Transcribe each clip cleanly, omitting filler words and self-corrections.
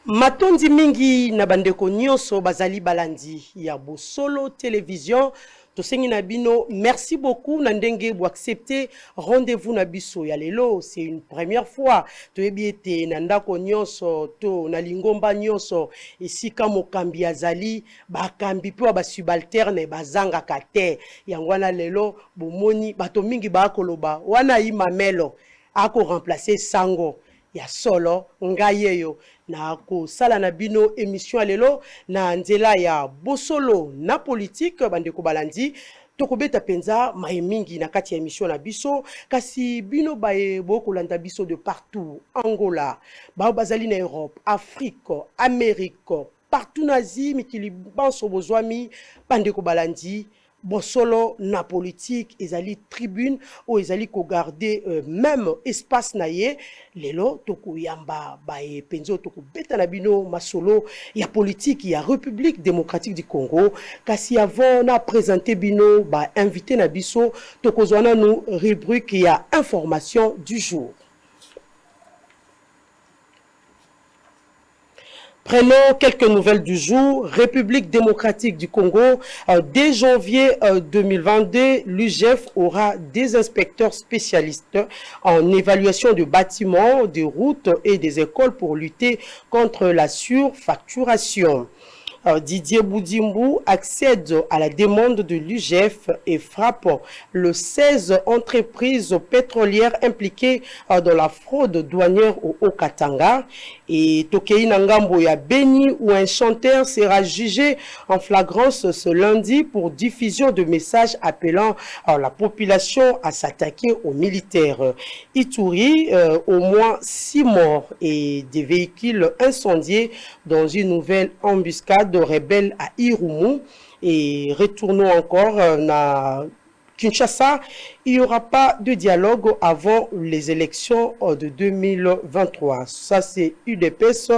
Matondi mingi na bandeko nyonso bazali balandi ya Bosolo Télévision. Tosengi na bino, merci beaucoup na ndenge bu accepter rendez-vous na biso ya lelo. C'est une première fois. Toyebi ete na ndako nyonso to na lingomba nyonso esika mokambi azali bakambi pe ba subalterne bazanga kate. Yangwana lelo bomoni bato mingi ba koloba wana imamelo ako remplacer Sango ya solo ngayeyo na ko sala na bino émission alelo na nzela ya Bosolo na politique bandeko balandi tokobeta penza mingi na kati ya émission na biso kasi bino bae bokolanda biso de partout Angola bazali na Europe Afrique Amérique partout na Asie mikili banso bozwami bandeko balandi Bosolo na politique ezali tribune ou ezali ko garder même espace naie lelo toko yamba bae penzo toko beta na bino masolo ya politique ya République démocratique du Congo kasi avant na présenter bino ba invité na biso toko zwana nous rubrique ya information du jour. Prenons quelques nouvelles du jour. République démocratique du Congo, dès janvier 2022, l'UGF aura des inspecteurs spécialistes en évaluation de bâtiments, de routes et des écoles pour lutter contre la surfacturation. Didier Boudimbu accède à la demande de l'UGF et frappe le 16 entreprises pétrolières impliquées dans la fraude douanière au Haut-Katanga. Et Tokei Nangambo ya Beni, où un chanteur sera jugé en flagrance ce lundi pour diffusion de messages appelant la population à s'attaquer aux militaires. Ituri, au moins 6 morts et des véhicules incendiés dans une nouvelle embuscade de rebelles à Irumu. Et retournons encore à Kinshasa, il n'y aura pas de dialogue avant les élections de 2023. Ça, c'est UDPS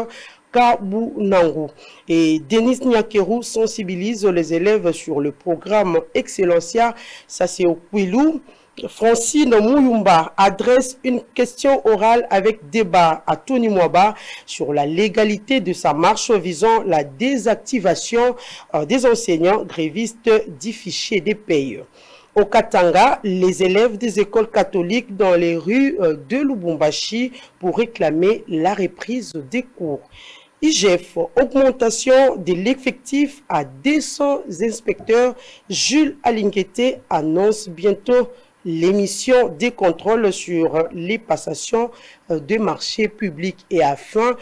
Kabunangu. Et Denis Nyakeru sensibilise les élèves sur le programme Excellencia. Ça, c'est au Kwilu. Francine Mouyumba adresse une question orale avec débat à Tony Mwaba sur la légalité de sa marche visant la désactivation des enseignants grévistes du fichier des payes. Au Katanga, les élèves des écoles catholiques dans les rues de Lubumbashi pour réclamer la reprise des cours. IGF, augmentation de l'effectif à 200 inspecteurs. Jules Alinguete annonce bientôt l'émission des contrôles sur les passations de marchés publics et afin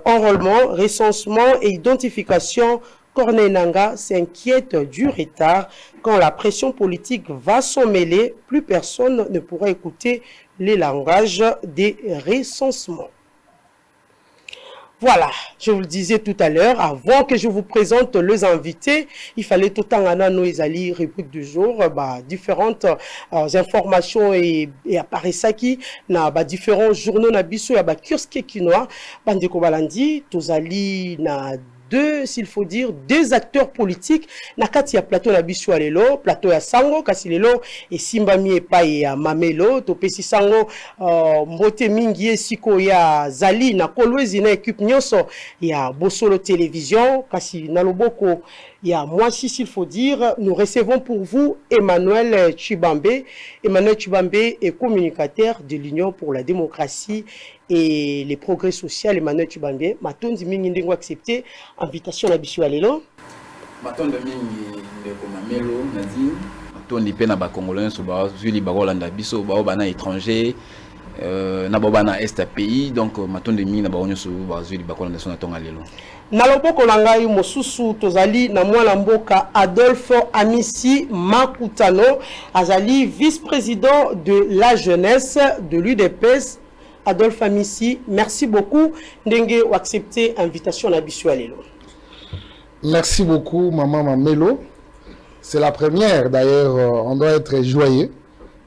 enrôlement, recensement et identification. Corneille Nangaa s'inquiète du retard. Quand la pression politique va s'en mêler, plus personne ne pourra écouter les langages des recensements. Voilà, je vous le disais tout à l'heure, avant que je vous présente les invités, il fallait tout le temps nous les rubriques du jour, différentes informations et apparaissent qui na différents journaux na biso ya kiosque kinois, bandeko balandi, tozali na deux, s'il faut dire, deux acteurs politiques. Nakati ya plateau na biso alelo, plateau ya Sango, kasi lelo, et Simbami e pa ya Mamelo, topesi Sango, mbote mingi siko ya Zali, na kolwezi na équipe nyonso, ya Bosolo Télévision, kasi na loboko, ya moi si s'il faut dire, nous recevons pour vous Emmanuel Chibambe. Emmanuel Chibambe est communicateur de l'Union pour la démocratie et les progrès sociaux. Emmanuel Chibambe, matondi mingi ndengo accepté invitation na biso alelo. Matondi mingi ndeko Mamelo Nadine. Matondi pe na ba congolais so ba zuli ba Rolanda biso ba bana étranger na ba bana est pays donc matondi mingi na ba onyo so ba zuli ba Rolanda so na tonga lelo. Na loboko langai mosusu tozali na mwana mboka Adolphe Amisi Makutano azali vice-président de la jeunesse de l'UDPS. Adolphe Amisi, merci beaucoup ndenge ou accepter invitation à Bisualelo. Merci beaucoup maman Mamelo. C'est la première d'ailleurs, on doit être joyeux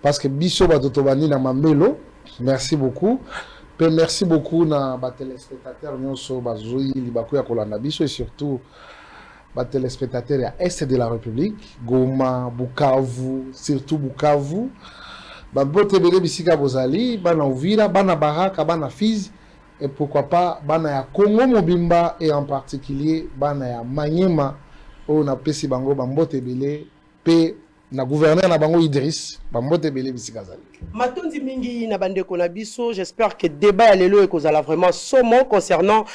parce que Bisso Batotobani na Mamelo. Merci beaucoup. Merci beaucoup na ba téléspectateurs nyonso bazui libaku ya kolanda biso et surtout ba téléspectateurs ya Est de la République, Goma, Bukavu, surtout Bukavu. Ba bote bele bisika bozali, bana Uvira, bana Baraka, bana Fizi et pourquoi pas bana ya Congo Mobimba et en particulier bana ya Maniema o na pesi bango bambote belé pe na gouverneur na bango Idriss bambote belé bisikazali. Matondi mingi na bandeko na biso, j'espère que débat ya lelo ekozala vraiment somo concernant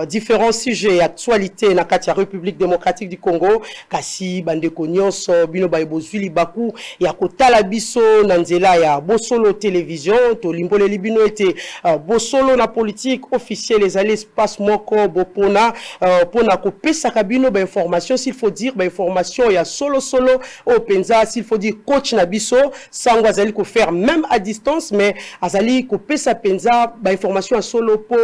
différents sujets et actualités na kati ya République démocratique du Congo. Kasi bandeko nyonso bino ba ebozuli baku ya kotala biso na nzela ya Bosolo télévision to limboleli bino ete Bosolo na politique officielle ezali espace moko bopona pona kopesa kabino ba information, s'il faut dire ba information ya solo au penza, s'il faut dire coach na biso sango azali ko faire même à distance, mais azali ko pesa penza ba information à solo po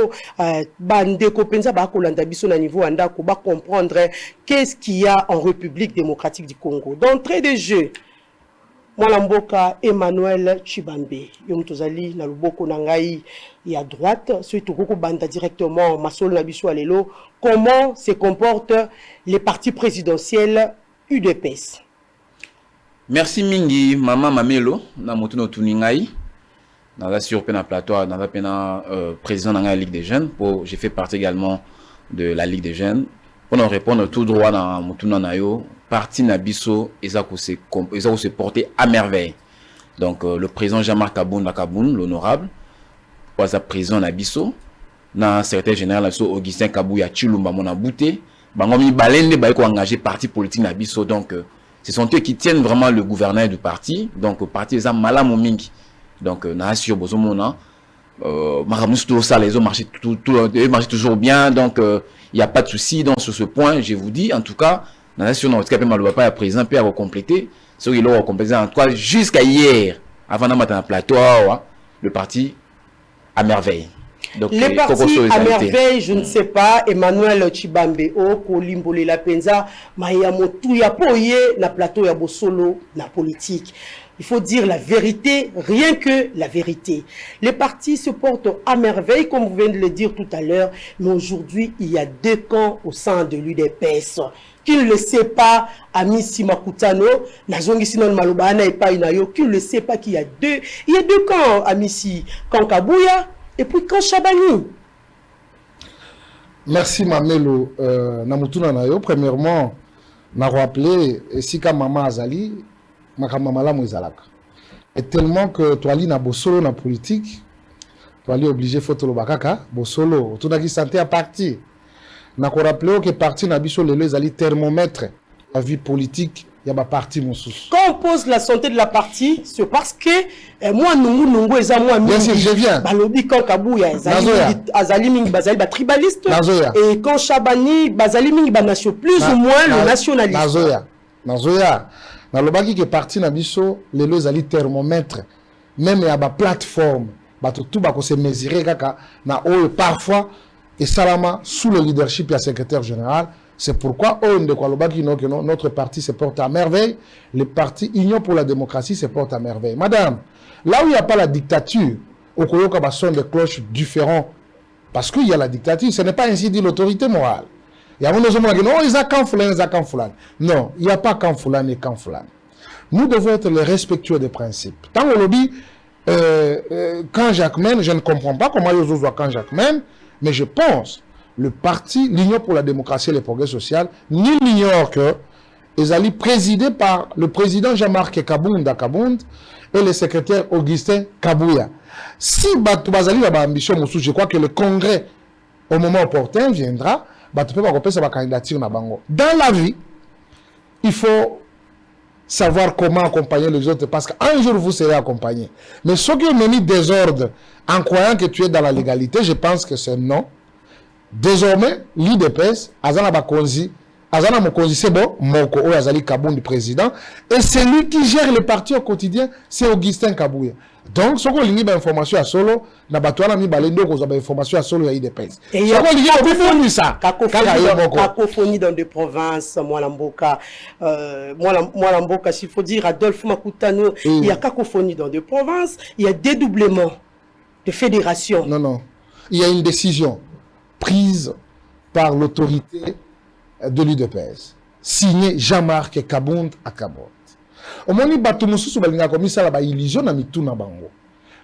bande ko penza ba kolanda biso na niveau anda ko ba comprendre qu'est-ce qu'il y a en République démocratique du Congo. D'entrée de jeu, Mwalamboka Emmanuel Chibambe yomtozali na luboko na ngai ya droite, surtout koko banda directement masolo na biso alelo, comment se comportent les partis présidentiels UDPS. Merci mingi Mama Mamelo na motuno tuningai dans la sur pena plateau dans la pena président de la Ligue des jeunes pour j'ai fait partie également de la Ligue des jeunes pour nous répondre tout droit dans motuno nayo parti nabiso ezako se porter à merveille. Donc le président Jean-Marc Kaboun l'honorable pour sa président nabiso na secrétaire général Augustin Kabouya Chilumba mona bouté bango mi balende ba ko engagé parti politique nabiso. Donc ce sont eux qui tiennent vraiment le gouverneur du parti. Donc, le parti est malamu mingi. Donc, na sur bozomona, les autres marchent toujours bien. Donc, il n'y a pas de souci. Donc, sur ce point, je vous dis, en tout cas, na sur notre cas, le papa président peut recompléter. Ce qu'il a complété en tout cas jusqu'à hier, avant d'avoir un plateau, le parti à merveille. Donc, les partis à merveille, je ne sais pas, Emmanuel Chibambe, Kolimbole la Penza, Mayamotu ya poye na plateau ya Bosolo na politique. Il faut dire la vérité, rien que la vérité. Les partis se portent à merveille, comme vous venez de le dire tout à l'heure, mais aujourd'hui, il y a deux camps au sein de l'UDPS. Qui ne le sait pas, Ami Simakutano, Nazongi Sinon Malobana et pas Inayo, qui ne le sait pas qu'il y a deux camps, Amissi, camp Kabouya, et puis quand Chabani. Merci Mamelo Namutuna Nayo. Premièrement, m'a rappelé si ka Mama Azali, ma Mamala Mouizalaka. Et tellement que toi ali na Bosolo na politique, toi ali obligé photo lo bakaka, Bosolo, tout n'a qui santé à partir. N'a ko rappelé que parti na biso lelo ezali thermomètre la vie politique. Il y a parti mon sous. Quand on pose la santé de la partie, c'est parce que moi Nungu eza moi bien sûr, je viens. Balobi quand Kabouya azali mingi bazali ba tribaliste et quand Chabani bazali mingi ba nation plus ou moins le nationaliste. Nazoya. Na lobaki que parti na biso lelo ezali thermomètre même ya ba plateforme ba tout ba ko se mesurer kaka na o parfois et salama sous le leadership du secrétaire général. C'est pourquoi notre parti se porte à merveille. Le parti Union pour la démocratie se porte à merveille. Madame, là où il n'y a pas la dictature, au Koyoka son de cloches différents, parce qu'il y a la dictature, ce n'est pas ainsi dit l'autorité morale. Il y a un autre qui dit non, ils ont camp fulan. Non, il n'y a pas camp fulan et camp fulan. Nous devons être les respectueux des principes. Tant qu'on le dit, quand Jacques Mène, je ne comprends pas comment ils osent voir quand Jacques Mène, mais je pense le parti, l'Union pour la démocratie et le progrès social, nul n'ignore que ils allaient présidés par le président Jean-Marc Kabound et le secrétaire Augustin Kabouya. Si Bazali a ambition, je crois que le congrès, au moment opportun, viendra, sa candidature na bango. Dans la vie, il faut savoir comment accompagner les autres, parce qu'un jour vous serez accompagné. Mais ceux qui ont mis désordre en croyant que tu es dans la légalité, je pense que c'est non. Désormais, l'IDPS, Azana Mokonzi, c'est bon, Moko Azali Kaboun du président, et c'est lui qui gère le parti au quotidien, c'est Augustin Kabouya. Donc, ce qu'on a une information à solo, n'a pas toi mis balendo qu'on a information à solo à IDPS. Et il y a cacophonie dans des provinces, Mwalamboka, s'il faut dire, Adolphe Makutano, il y a cacophonie dans des provinces, il y a dédoublement de fédérations. Non, il y a une décision prise par l'autorité de l'UDPS, signé Jean-Marc Kabound à Kabot. Au moment où bato mususu balinga komisa la ba illusion na mituna bango.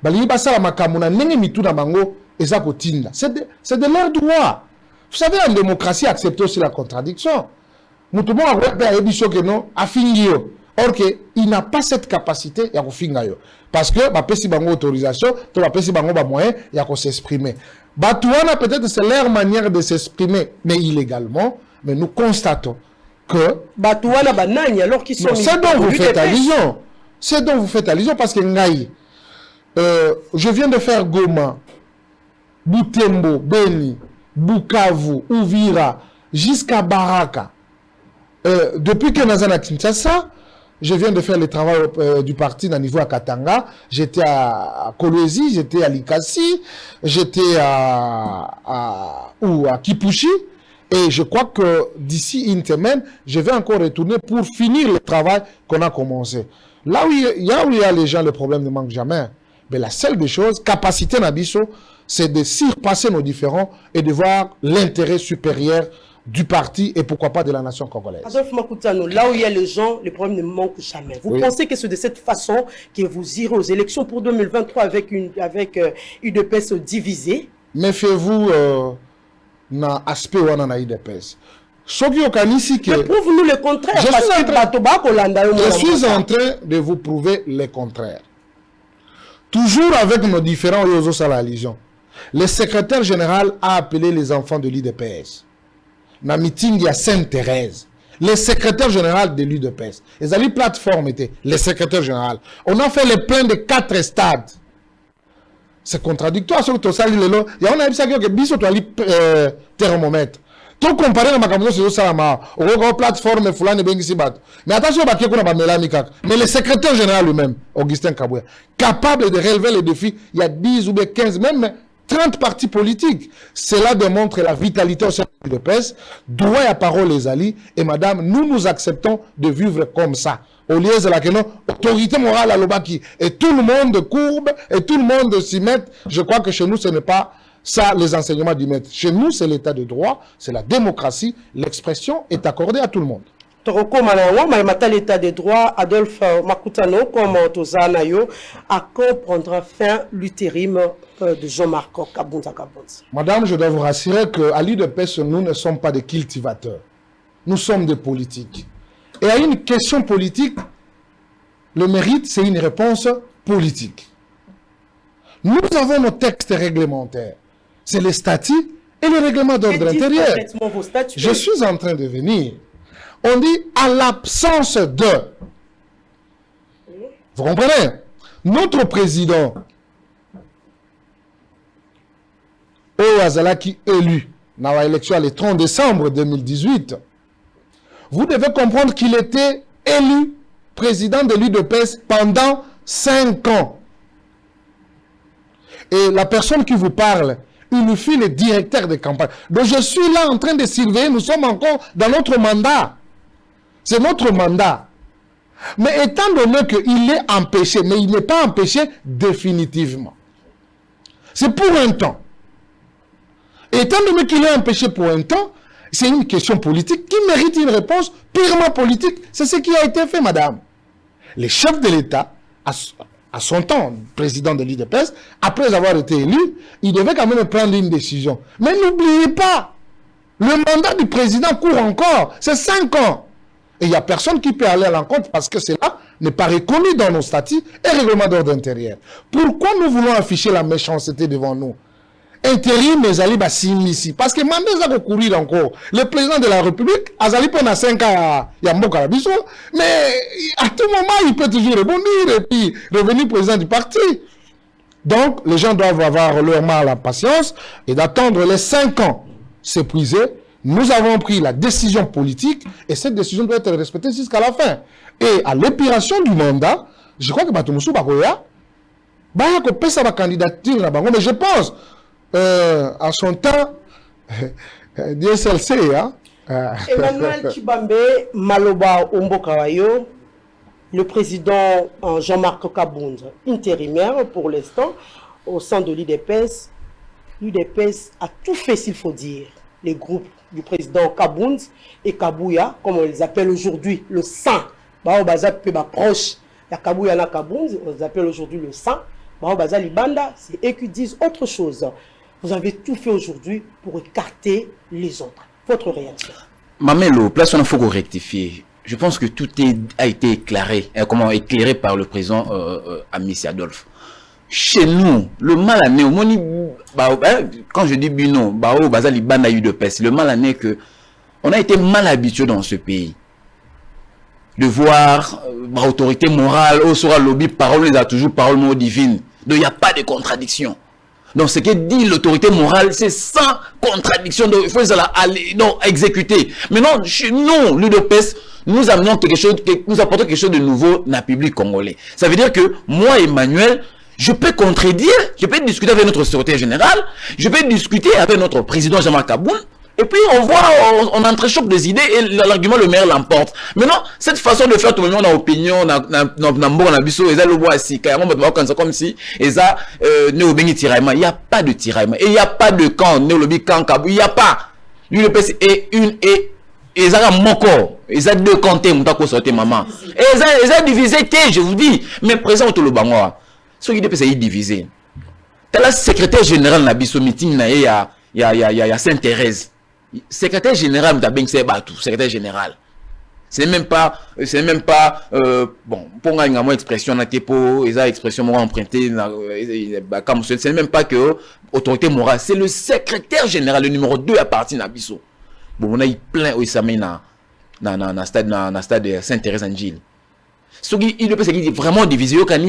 Balingi basala makamuna nenge mituna bango Et ça, c'est de leur droit. Vous savez, en démocratie, accepter aussi la contradiction. Nous tout le monde a dit que non, a fini. Or, il n'a pas cette capacité à finir. Parce que, si il a une autorisation, si il a un moyen, il a s'exprimer. Peut-être c'est leur manière de s'exprimer, mais illégalement. Mais nous constatons que. Alors qu'ils sont. C'est dont vous faites allusion. C'est dont vous faites allusion parce que je viens de faire Goma, Butembo, Beni, Bukavu, Uvira, jusqu'à Baraka. Depuis que Nazana Kinshasa, je viens de faire le travail du parti à niveau à Katanga. J'étais à Kolwezi, j'étais à Likasi, j'étais à Kipushi. Et je crois que d'ici une semaine, je vais encore retourner pour finir le travail qu'on a commencé. Là où il y a les gens, le problème ne manque jamais. Mais la seule des choses, capacité Nabiso, c'est de surpasser nos différends et de voir l'intérêt supérieur du parti et pourquoi pas de la nation congolaise. Adolphe Makutano, là où il y a les gens, les problèmes ne manquent jamais. Vous pensez que c'est de cette façon que vous irez aux élections pour 2023 avec UDPS divisée? Méfiez-vous na aspect où on a UDPS. Prouve-nous le contraire. Je suis en train de vous prouver le contraire. Toujours avec nos différents réseaux à la religion. Le secrétaire général a appelé les enfants de l'UDPS. Dans le meeting, il y a Sainte-Thérèse. Le secrétaire général de l'UDPS. Les alliés plateforme étaient le secrétaire général. On a fait le plein de 4 stades. C'est contradictoire. Sur tout ça, il y a un que biso to ali thermomètre. Tout comparé à ma campagne sur Salama, on a plateforme fulani bengi sibat. Mais attention, mais le secrétaire général lui-même, Augustin Kabouya, capable de relever les défis, il y a 10 ou 15, même 30 partis politiques. Cela démontre la vitalité au sein de l'UDPS, droit à parole les alliés, et madame, nous acceptons de vivre comme ça. Au lieu de la autorité morale à l'Obaki, et tout le monde courbe, et tout le monde s'y met. Je crois que chez nous, ce n'est pas ça les enseignements du maître. Chez nous, c'est l'état de droit, c'est la démocratie, l'expression est accordée à tout le monde. L'état de droit, Adolphe Makutano, comme Tozanayo, à quand prendra fin l'intérim de Jean-Marc Kabunza. Madame, je dois vous rassurer qu'à l'UDPS, nous ne sommes pas des cultivateurs. Nous sommes des politiques. Et à une question politique, le mérite, c'est une réponse politique. Nous avons nos textes réglementaires. C'est les statuts et le règlement d'ordre intérieur. Je suis en train de venir. On dit à l'absence de. Vous comprenez? Notre président, Oazalaki élu dans l'élection le 30 décembre 2018, vous devez comprendre qu'il était élu président de l'UDPS pendant 5 ans. Et la personne qui vous parle, il nous fait le directeur de campagne. Donc je suis là en train de surveiller, nous sommes encore dans notre mandat. C'est notre mandat. Mais étant donné qu'il est empêché, mais il n'est pas empêché définitivement. C'est pour un temps. Étant donné qu'il est empêché pour un temps, c'est une question politique qui mérite une réponse purement politique. C'est ce qui a été fait, madame. Les chefs de l'État, à son temps, président de l'UDPS, après avoir été élu, il devait quand même prendre une décision. Mais n'oubliez pas, le mandat du président court encore. C'est 5 ans. Et il n'y a personne qui peut aller à l'encontre parce que cela n'est pas reconnu dans nos statuts et règlements d'ordre intérieur. Pourquoi nous voulons afficher la méchanceté devant nous? Intérim, mais Azali va ici. Parce que mandat va courir encore. Le président de la République, Azali pendant 5 ans, il y a Mboka Biso, mais à tout moment, il peut toujours rebondir et puis revenir président du parti. Donc, les gens doivent avoir leur mal à la patience et d'attendre les 5 ans s'épuiser. Nous avons pris la décision politique et cette décision doit être respectée jusqu'à la fin. Et à l'expiration du mandat, je crois que Batumoussou Bakoya, Baya ko pesa ba candidature na bango, mais je pense à son temps, DSLC, hein. Emmanuel Chibambe Maloba Ombokawayo, le président Jean-Marc Kabunza, intérimaire pour l'instant, au sein de l'UDPS. L'UDPS a tout fait, s'il faut dire. Les groupes du président Kabunza et Kabouya, comme on les appelle aujourd'hui, le sang. Bao Baza peut proche. La Kabouya na Kabunza, on les appelle aujourd'hui le sang. Bao Baza Libanda, c'est eux qui disent autre chose. Vous avez tout fait aujourd'hui pour écarter les autres. Votre réaction? Mamelo, place où il faut rectifier. Je pense que tout a été éclairé par le président Amissi Adolphe. Chez nous, le mal à né, quand je dis bino, le mal à né que on a été mal habitué dans ce pays de voir l'autorité morale, au sera lobby, parole les a toujours parole mot divine. Donc il n'y a pas de contradiction. Donc ce que dit l'autorité morale, c'est sans contradiction. Donc il faut exécuter. Maintenant, chez nous, l'UDPS, nous amenons quelque chose, nous apportons quelque chose de nouveau dans le public congolais. Ça veut dire que moi, Emmanuel, je peux contredire, je peux discuter avec notre secrétaire général, je peux discuter avec notre président Jean-Marc Kaboun, et puis on voit, on entrechoque des idées et l'argument le maire l'emporte. Maintenant, cette façon de faire tout le monde en opinion, on a comme si, il n'y a pas de tiraillement, et il n'y a pas de camp, il n'y a pas. L'UDPS est une et ils ont mon corps, ils ont deux camps, maman. Et ils ont divisé, je vous dis, mais présent tout le bangoa. Ce qui est divisé. T'as la secrétaire générale n'a pas meeting il y a Sainte-Thérèse. Secrétaire général c'est Batou, secrétaire général. C'est même pas bon pour une expression na tepo, ils ont expression moi empruntée comme c'est même pas que autorité morale, c'est le secrétaire général le numéro 2 à partir na biso. Bon on a eu plein au samedi na stade de Sainte-Thérèse en Gilles. Ce qui est vraiment divisé, donc il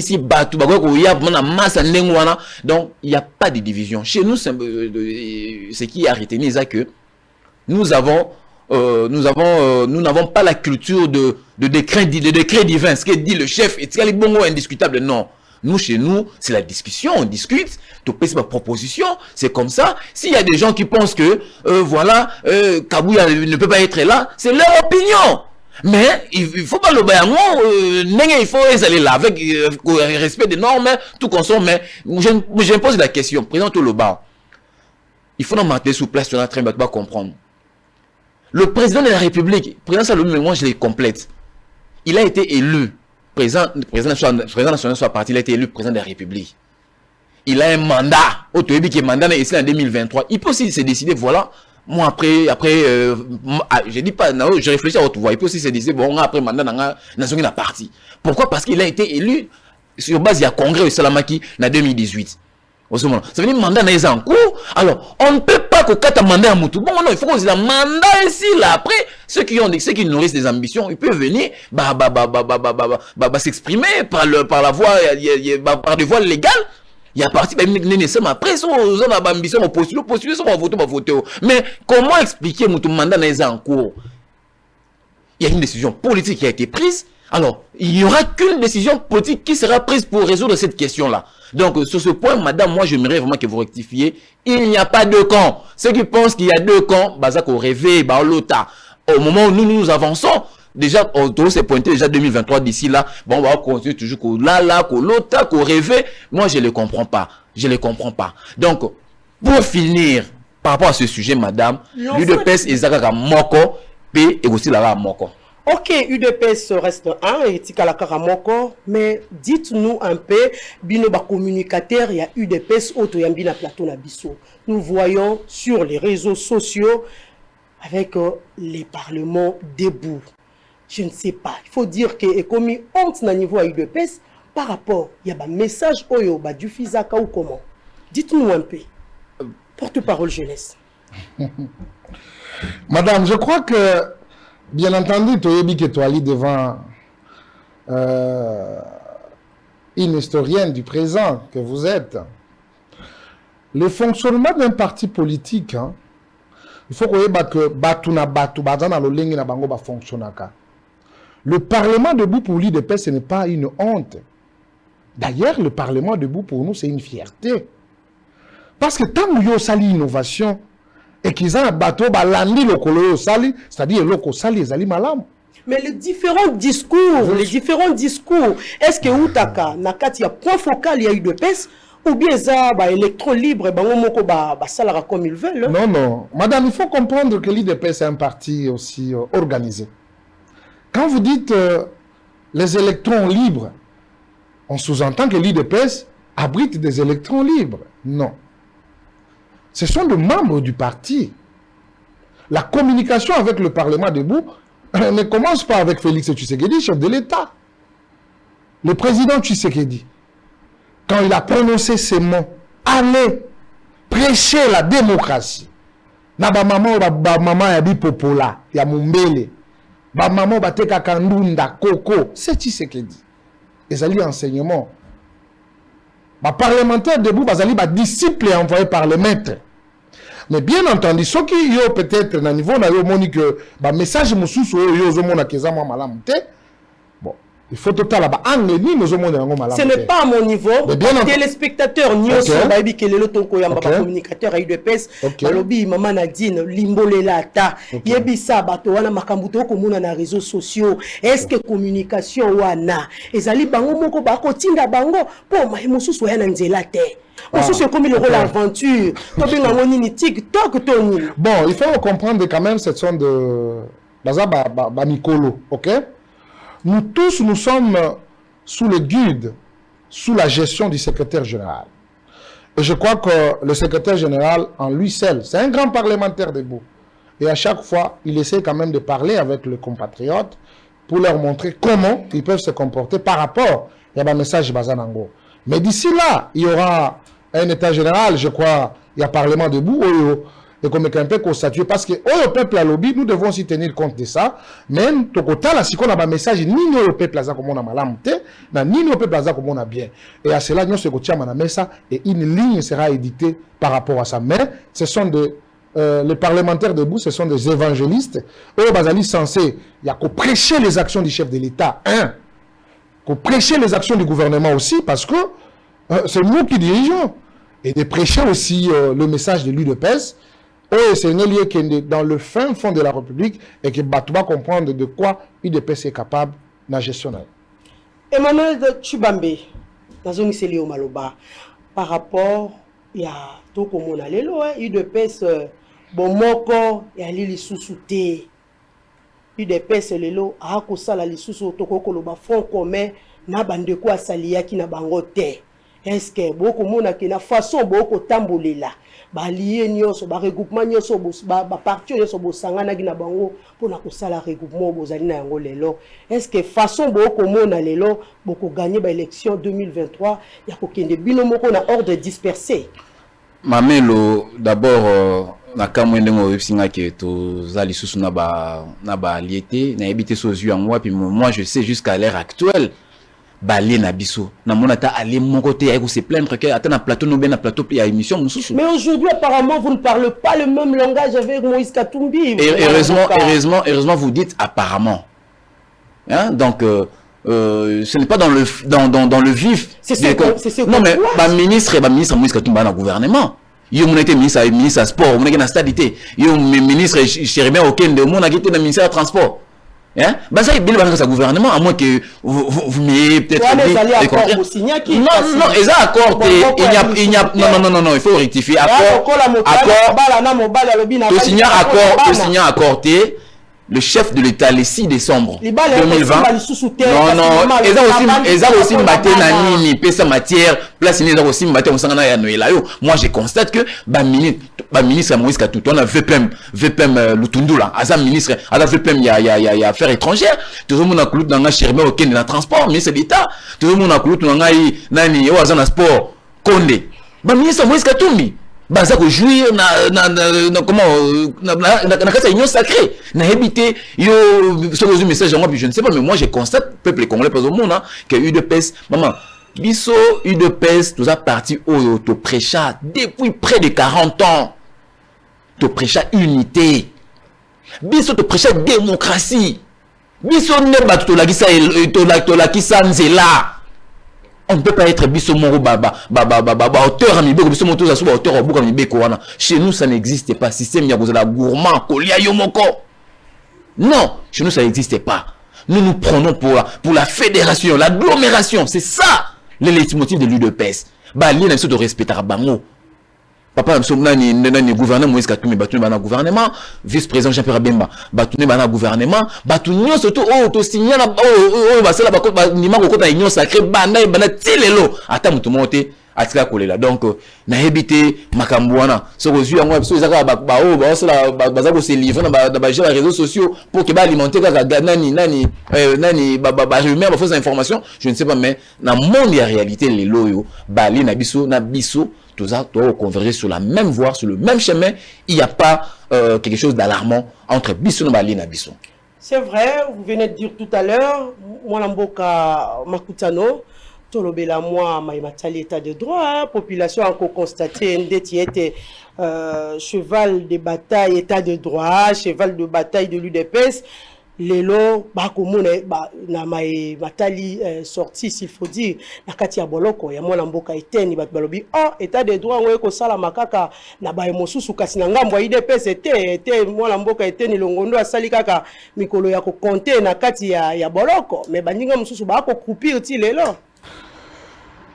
n'y a pas de division. Chez nous, ce qui est arrêté, c'est que nous n'avons pas la culture de décret divin, ce que dit le chef, et c'est bon indiscutable, non. Nous, chez nous, c'est la discussion, on discute, tu peux ma proposition, c'est comme ça. S'il y a des gens qui pensent que, Kabouya ne peut pas être là, c'est leur opinion. Mais il faut pas le baillement, il faut aller là avec respect des normes, tout consomme. Mais je me pose la question, président Toloba, il faut nous mettre sous place, on a très bien pas comprendre. Le président de la République, président Salomé, mais moi je les complète. Il a été élu, président national soit parti, il a été élu président de la République. Il a un mandat, qui est mandat ici en 2023. Il peut aussi se décider, voilà. Moi, après, je dis pas, non, je réfléchis à votre voix. Il peut aussi se dire, bon, après, mandat, nation la partie. Pourquoi? Parce qu'il a été élu sur base, il y a congrès au Salamaki, en 2018. Ça veut dire, mandat n'est en cours. Alors, on ne peut pas que quand un mandat à Moutou. Bon, non, il faut qu'on dise, un mandat ici, là. Après, ceux qui nourrissent des ambitions, ils peuvent venir, s'exprimer par la voie, par des voies légales. Il y a parti, après, on a ambition, on postule, on vote. Mais comment expliquer mon mandat n'est en cours? Il y a une décision politique qui a été prise. Alors, il n'y aura qu'une décision politique qui sera prise pour résoudre cette question-là. Donc, sur ce point, madame, moi, j'aimerais vraiment que vous rectifiez. Il n'y a pas de camp. Ceux qui pensent qu'il y a deux camps, Bazak au réveil, l'OTA. Au moment où nous avançons, déjà, on s'est pointé déjà 2023 d'ici là. Bon, on va continuer toujours l'OTA, qu'on rêve. Moi, je ne les comprends pas. Je ne les comprends pas. Donc, pour finir, par rapport à ce sujet, madame, l'UDPS est Zakaka Moko, et aussi la Moko. Ok, UDPS reste un, et Tikalakara Moko, mais dites-nous un peu, Binoba communicateur, il y a UDPS, Otoyambina Plateau Nabiso. Nous voyons sur les réseaux sociaux, avec les parlements debout. Je ne sais pas. Il faut dire que comme honte na niveau à UDPS par rapport, il y a un message oyo ba du Fizaka ou comment. Dites-nous un peu. Porte-parole jeunesse. Madame, je crois que bien entendu, Toyebi Ketouali devant une historienne du présent que vous êtes. Le fonctionnement d'un parti politique, hein, il faut que Batuna Batu Bazana Lolengi na bango ba fonctionnaka. Le Parlement debout pour l'UDPS, ce n'est pas une honte. D'ailleurs, le Parlement debout pour nous, c'est une fierté. Parce que tant que nous avons l'innovation et qu'ils ont un bateau, c'est-à-dire que sali les malam. Mais les différents discours, est-ce que Outaka, Nakati, il y a point focal, il y a UDPS, ou bien ça, électron libre, ça comme ils veulent. Non, non. Madame, il faut comprendre que l'UDPS est un parti aussi organisé. Quand vous dites les électrons libres, on sous-entend que l'UDPS abrite des électrons libres. Non. Ce sont des membres du parti. La communication avec le Parlement debout ne commence pas avec Félix Tshisekedi, chef de l'État. Le président Tshisekedi, quand il a prononcé ces mots, allez prêcher la démocratie. Na ba maman ya bipopola, ya mumbele. Ba maman ba teka kandunda, koko, c'est Tshisekedi. Et ça lit enseignement. Ba parlementaire debout, bazali ba disciple envoyé par le maître. Mais bien entendu, ce qui yo peut-être na niveau na yo moni que ba message mususu yo zo mona keza mwa malamu te. Bon, il faut total là ba angeni nous zo mona ngo malamu. Ce n'est pas à mon niveau. Téléspectateur nyoso ba yebi kelelo tonko yamba ba communicateur aide pes balobi mama Nadine limbolela ta yebi sa bato wana makambu to ko mona na réseaux sociaux. Est-ce que communication wana ezali bango moko ba ko tinda bango po ma mususu ya na nzela te. C'est comme le rôle l'aventure. Bon, il faut comprendre quand même cette sorte de Mikolo, ok? Nous tous, nous sommes sous le guide, sous la gestion du secrétaire général. Et je crois que le secrétaire général, en lui seul, c'est un grand parlementaire debout. Et à chaque fois, il essaie quand même de parler avec les compatriotes pour leur montrer comment ils peuvent se comporter par rapport à un message Bazanango. Mais d'ici là, il y aura un état général, je crois, il y a parlement debout, et comme un peu constatué, parce que au peuple à lobby, nous devons aussi tenir compte de ça. Même, tout côté là, si on a un message, ni au peuple là, comme on a malamté, ni au peuple là, comme on a bien. Et à cela, nous, ce ça, et une ligne sera éditée par rapport à ça. Mais, ce sont les parlementaires debout, ce sont des évangélistes. Eux, Bazali, censé, il y a qu'à prêcher les actions du chef de l'État, qu'à prêcher les actions du gouvernement aussi, parce que c'est nous qui dirigeons. Et de prêcher aussi le message de l'UDPS. C'est un lieu qui est dans le fin fond de la République et qui va comprendre de quoi l'UDPS est capable de gestionner. Emmanuel Tshibambe, par rapport à tout comme on a l'UDPS, bon moko ya lili susute. UDPS lelo a kosala li susu tokoko ba front commun na bandeko asaliaki na bangote. Est-ce que beaucoup mona ki na façon beaucoup tambolela ba lié nyonso ba regroupement nyonso ba parti nyonso bo sangana gina bango pona ko sala regroupement bozali na yango lelo. Est-ce que façon beaucoup mona lelo beaucoup gagner ba élection 2023 ya ko kende bino moko na ordre dispersé. Mamelo d'abord na kamwende ngo singa ke to zali susu na ba liété na ebité so yeux en moi puis moi je sais jusqu'à l'heure actuelle balé na biso na monata aller mon côté avec se plaindre que attends na plateau no ben na plateau puis à émission mususu. Mais aujourd'hui apparemment vous ne parlez pas le même langage avec Moïse Katumbi. Heureusement vous dites apparemment. Hein donc ce n'est pas dans le vif. C'est ce non mais ministre Moïse Katumbi na gouvernement. Yo mon été ministre sport, mon été na stabilité. Yo ministre Chéribé aucun de mon a été na ministère transport. Hein? Bah ça il va faire sa gouvernement à moins que vous m'ayez peut-être non ils ont accordé il y a non il faut rectifier accord to signer accordé le chef de l'État le 6 décembre 2020 non ils ont aussi maté na nini pesa matière place ils ont aussi maté on sangana ya noela yo moi je constate que ministre Moïse Katumbi on a VPM Lutundula asa ministre ala VPM ya affaires étrangères tout le monde a cloué dans nga Chéribé aucun de transport ministre d'État tout le monde a cloué dans nga nani yo asa na sport Konde ministre Moïse Katumbi baza ko jouir na comment na kasa union sacrée na habité yo ce que message moi je ne sais pas mais moi je constate peuple congolais pas au monde hein, que UDPS maman biso UDPS tout ça parti au to prêcha depuis près de 40 ans to prêcha unité biso to prêcha démocratie biso ne ba to la kisa nzela. On ne peut pas être biso moro auteur amibeko biso moto za suba auteur obuka amibeko wana. Chez nous ça n'existe pas système ya kozala gourmand kolia yo moko. Non, chez nous ça n'existe pas. Nous nous prenons pour la fédération, l'agglomération, c'est ça le leitmotiv de l'UDPS. Ba li na biso de respecter bango. Papa nani gouvernement Moïse Katumbi batuni bana gouvernement vice-président Jean-Pierre Bemba batuni bana gouvernement batuni surtout to signer na basala ba nima ko kota union sacrée bana tilelo ata mutu monte atika kolela donc na hebité makambuana so kozu yango so ezaka ba o ba osala baza ko se livrer na ba réseaux sociaux pour que ba alimenter kaka nani ba rumeur ba fausse information je ne sais pas mais na monde ya réalité les loyo bali na biso tout ça doit converger sur la même voie sur le même chemin il y a pas quelque chose d'alarmant entre biso na bali na biso. C'est vrai, vous venez de dire tout à l'heure, moi Mboka Makutano, Tolobela moi Maïmatali état de droit, population a encore constaté Ndeti était cheval de bataille état de droit, cheval de bataille de l'UDPS. Lelo bakomone na Maïmatali sorti s'il faut dire na kati ya boloko ya mwana mboka eteni bat balobi état de droit ngoye ko sala makaka na ba emosusu kasi na ngambo IDPS était mwana mboka eteni longondo asali kaka mikolo ya ko compter na kati ya boloko mais baninga mususu ba ko croupir ti lelo.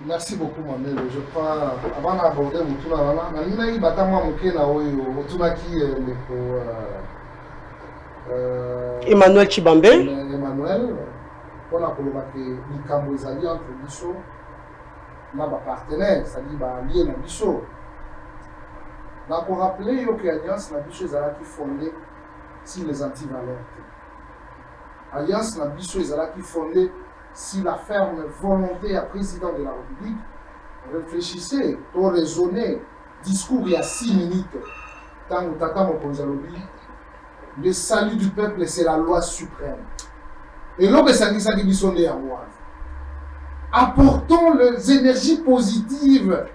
Merci beaucoup Mamelo. Je crois avant d'aborder mutuna wana na nina yi batama mukena oyo mutuna ki Emmanuel Chibambe. Emmanuel, on a collaboré avec les alliés entre Bisso, on a des partenaires, c'est-à-dire des alliés dans Bisso. On a rappelé que l'alliance dans Bisso est fondée sur les antivaleurs. L'alliance dans Bisso est fondée sur la ferme volonté à président de la République. Réfléchissez, raisonnez, discours il y a 6 minutes, tant que Tata Mokonzalobi. Le salut du peuple, c'est la loi suprême. Et l'homme ça qui sont les amours. Apportons les énergies positives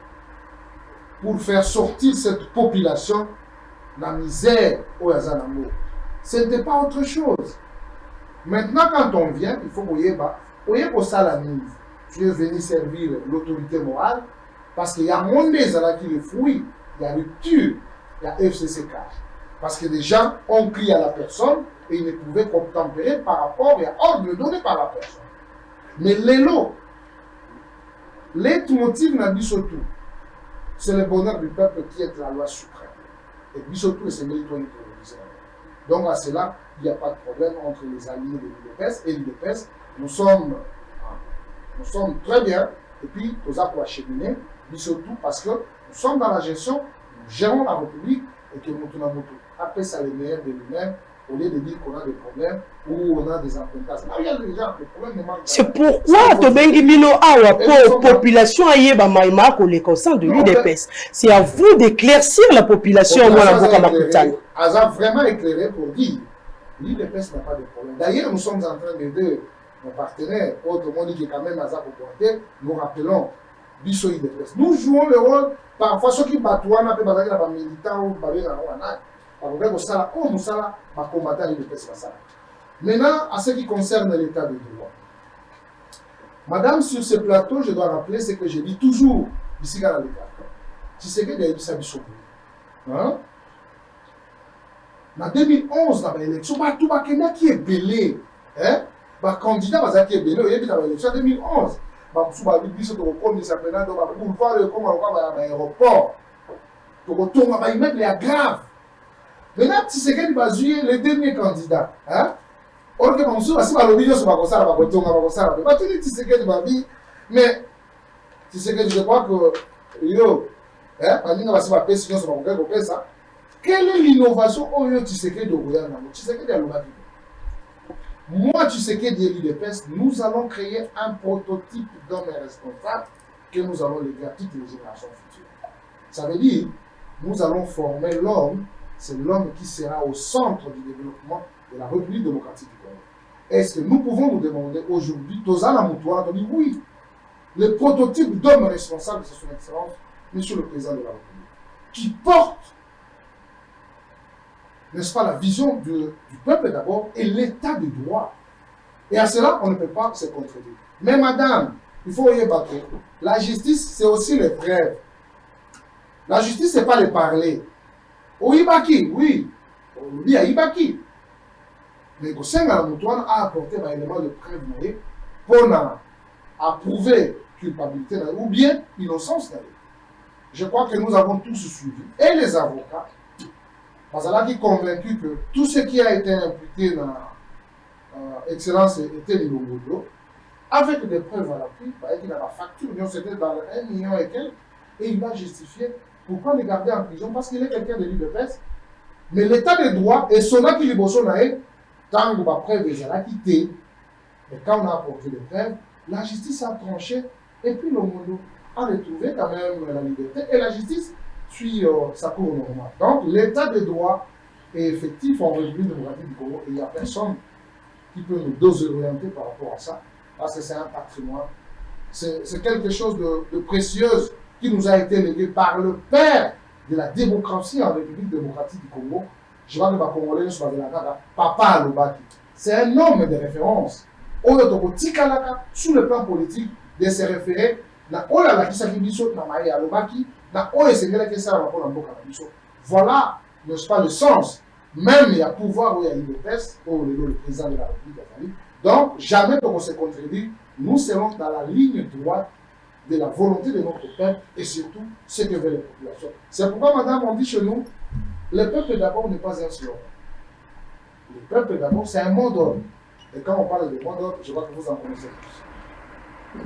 pour faire sortir cette population de la misère au Yazanamo. Ce n'était pas autre chose. Maintenant, quand on vient, il faut que ça la mise. Tu es venu servir l'autorité morale parce qu'il y a un monde qui le fouille, il y a rupture, il y a FCCK. Parce que les gens ont crié à la personne et ils ne pouvaient contempérer par rapport à ordre donné par la personne. Mais l'élo, leitmotiv n'a bisotou, c'est le bonheur du peuple qui est la loi suprême. Et bisotou, c'est méritoyeux pour l'Israël. Donc à cela, il n'y a pas de problème entre les alliés de l'UDPS et l'UDPS. Nous sommes très bien. Et puis, nous avons acheminé, bisotou, parce que nous sommes dans la gestion, nous gérons la République et que nous tournons tout. Après ça, les meilleurs de lui-même, au lieu de dire qu'on a des problèmes ou on a des empruntages. Là, il y a déjà des problèmes. C'est pourquoi Tobengi Mino Awa, pour population Ayeba Maïma, qu'on est conscient de l'UDPS. C'est à vous d'éclaircir la population. Aza vraiment éclairé pour dire l'UDPS n'a pas de problème. D'ailleurs, nous sommes en train d'aider nos partenaires, autrement dit que quand même Aza pour pointer, nous rappelons Bisso UDPS. Nous jouons le rôle, parfois ceux qui battent, on a des militants ou des maintenant, à ce qui concerne l'état de droit. Madame, sur ce plateau, je dois rappeler ce que je dis toujours ici dans l'état. Tu sais que il y a eu ça en 2011, dans l'élection, tout le qui est belé, le candidat qui est belé, il y a eu l'élection en 2011. Il y a eu l'aéroport. Il y a grave. Maintenant, tu sais qu'il va jouer le dernier candidat. Or que mon soeur, si ma lobby sur ma console, ma console, ma tu sais qu'il va dire, mais tu sais que je crois que yo, quelle est l'innovation au lieu tu sais que de gouvernement, tu sais que de l'Obavi. Moi, tu sais que de l'UDPS, nous allons créer un prototype d'homme responsable que nous allons léguer à toutes les générations futures. Ça veut dire, nous allons former l'homme. C'est l'homme qui sera au centre du développement de la République démocratique du Congo. Est-ce que nous pouvons nous demander aujourd'hui, Tozana Moutouana, de dire oui, le prototype d'homme responsable, c'est son excellence, Monsieur le Président de la République, qui porte, n'est-ce pas, la vision du peuple d'abord et l'état de droit. Et à cela, on ne peut pas se contredire. Mais madame, il faut y battre. La justice, c'est aussi les preuves. La justice, ce n'est pas les parler. Ibaki, oui, on dit à Ibaki. Mais le Sénat a apporté un élément de preuve pour approuver culpabilité ou bien innocence. Je crois que nous avons tous suivi, et les avocats, parce qu'ils sont convaincus que tout ce qui a été imputé dans Excellence était le Longodo, avec des preuves à l'appui, il a la facture, c'était dans 1 million et quelques, et il va justifier pourquoi le garder en prison, parce qu'il est quelqu'un de libre de presse. Mais l'état de droit, et son acquis de Bolsonaro, tant que la preuve est à quitter, et quand on a apporté les preuves, la justice a tranché, et puis le monde a retrouvé quand même la liberté, et la justice suit sa cour normale. Donc l'état de droit est effectif en République démocratique du Congo, et il n'y a personne qui peut nous désorienter par rapport à ça, parce que c'est un patrimoine. C'est quelque chose de précieux qui nous a été légué par le père de la démocratie en République démocratique du Congo. Je vois que les Congolais sont de la Gada, Papa Alobaki. C'est un homme de référence. Sous le plan politique, de se référer à Ola Kisakibiso, na Maï Alobaki, na Oye Sengela Kessa, na Mboka Biso. Voilà, n'est-ce pas, le sens. Même il y a pouvoir où il y a liberté, où le président de la République a fallu. Donc, jamais on se contredit. Nous serons dans la ligne droite de la volonté de notre peuple et surtout ce que veut les populations. C'est pourquoi, madame, on dit chez nous, le peuple d'abord n'est pas un slogan. Le peuple d'abord, c'est un mot d'ordre. Et quand on parle de mot d'ordre, je vois que vous en connaissez plus.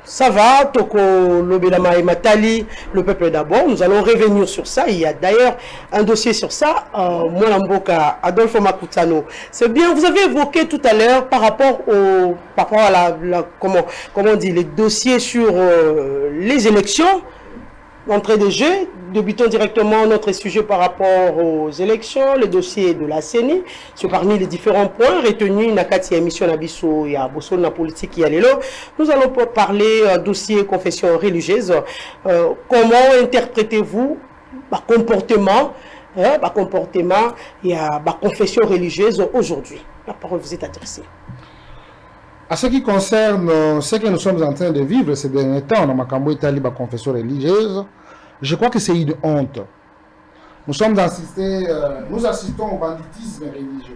Ça va, Toko Lobelama et Matali, le peuple d'abord. Nous allons revenir sur ça. Il y a d'ailleurs un dossier sur ça. Moi, Mboka, Adolphe Makutano. C'est bien, vous avez évoqué tout à l'heure par rapport à comment on dit, les dossiers sur les élections, l'entrée de jeu. Débutons directement notre sujet par rapport aux élections, le dossier de la CENI. C'est parmi les différents points retenus dans la émission Nabiso et à Bosso na politique et à l'élo. Nous allons parler dossier confession religieuse. Comment interprétez-vous le comportement et la confession religieuse aujourd'hui? La parole vous est adressée. À ce qui concerne ce que nous sommes en train de vivre ces derniers temps dans Makambo Italie, la confession religieuse, je crois que c'est une honte. Nous assistons au banditisme religieux.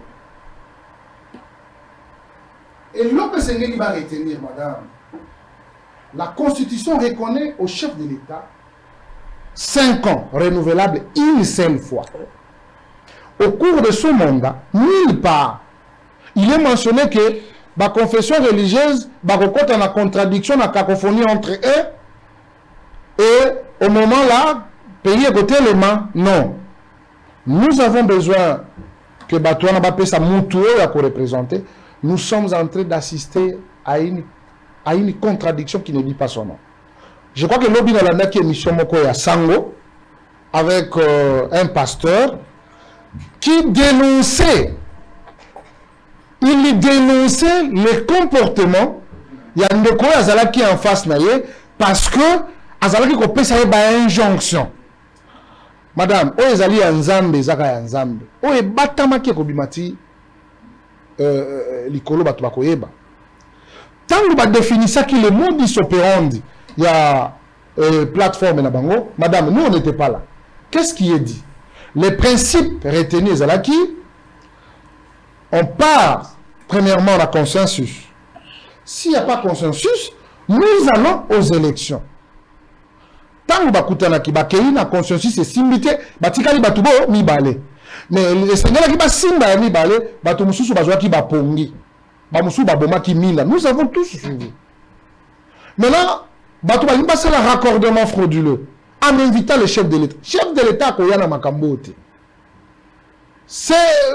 Et l'autre Seigneur qui va retenir, madame, la Constitution reconnaît au chef de l'État 5 ans renouvelables une seule fois. Au cours de ce mandat, nulle part, il est mentionné que la confession religieuse va en la contradiction, la cacophonie entre eux, et au moment là, pays à côté les mains, non. Nous avons besoin que Batouana Bapé sa moutoue à représenter. Nous sommes en train d'assister à une contradiction qui ne dit pas son nom. Je crois que l'Obi Nalanda qui est mission Moko à Sango, avec un pasteur, qui dénonçait le comportement. Il y a un Ndeko Azala qui est en face naïe parce que Azala qui kopé ça une injonction. Madame, o ezali ya nzambe zaka ya nzambe. O ebatama ki kobimati likolo batu bakoyeba. Tango ba définissa qui le modus operandi il y a plateforme na bango, madame, nous on n'était pas là. Qu'est-ce qui est dit? Les principes retenus ezalaki, on part premièrement la consensus. S'il n'y a pas consensus, nous allons aux élections. Tant que qui bakei na consensus et simité, batikali batubo mi balé. Mais le Seigneur qui ba simba mi balé, batu mususu bazwa ki ba pongi. Ba musu ba boma ki mina. Nous avons tous suivi. Maintenant, batu ba limba c'est le raccordement frauduleux. En invitant le chef de l'État. Chef de l'État koyana makambote. C'est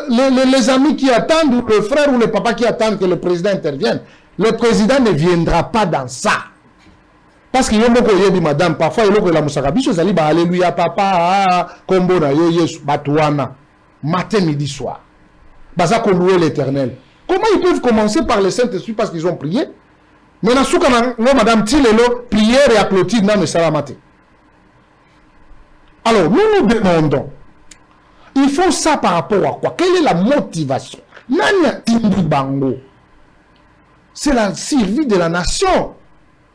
les amis qui attendent, ou le frère ou le papa qui attendent que le président intervienne. Le président ne viendra pas dans ça. Parce qu'il y a beaucoup de madame, parfois il y a la moussakabiso, il y a alléluia, papa, combo na yo yesu, batouana, matin, midi, soir. Baza qu'on louer l'éternel. Comment ils peuvent commencer par le Saint-Esprit parce qu'ils ont prié? Mais na souka na madame Tilelo, prière et applaudissement dans le salamate. Alors, nous nous demandons, il faut ça par rapport à quoi? Quelle est la motivation? Nana Timbu Bango. C'est la survie de la nation.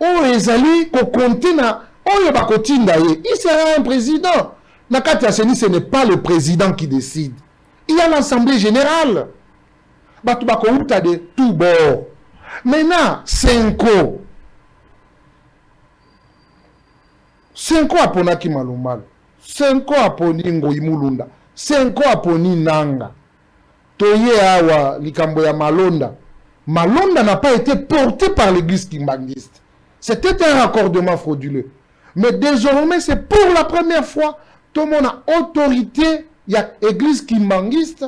Oh, Ezali, Kokontina, oh, Yobakotinda, il sera un président. Nakati Aseni, ce n'est pas le président qui décide. Il y a l'Assemblée générale. Batubakouta de tout bord. Maintenant, 5 ans. 5 ans à Ponaki Malumal. 5 ans à Poningo Imulunda. 5 ans à Poni Nanga. Toye awa likambo ya malonda. Malonda n'a pas été porté par l'église kimbanguiste. C'était un raccordement frauduleux. Mais désormais, c'est pour la première fois tout le monde a autorité, il y a l'église kimbanguiste,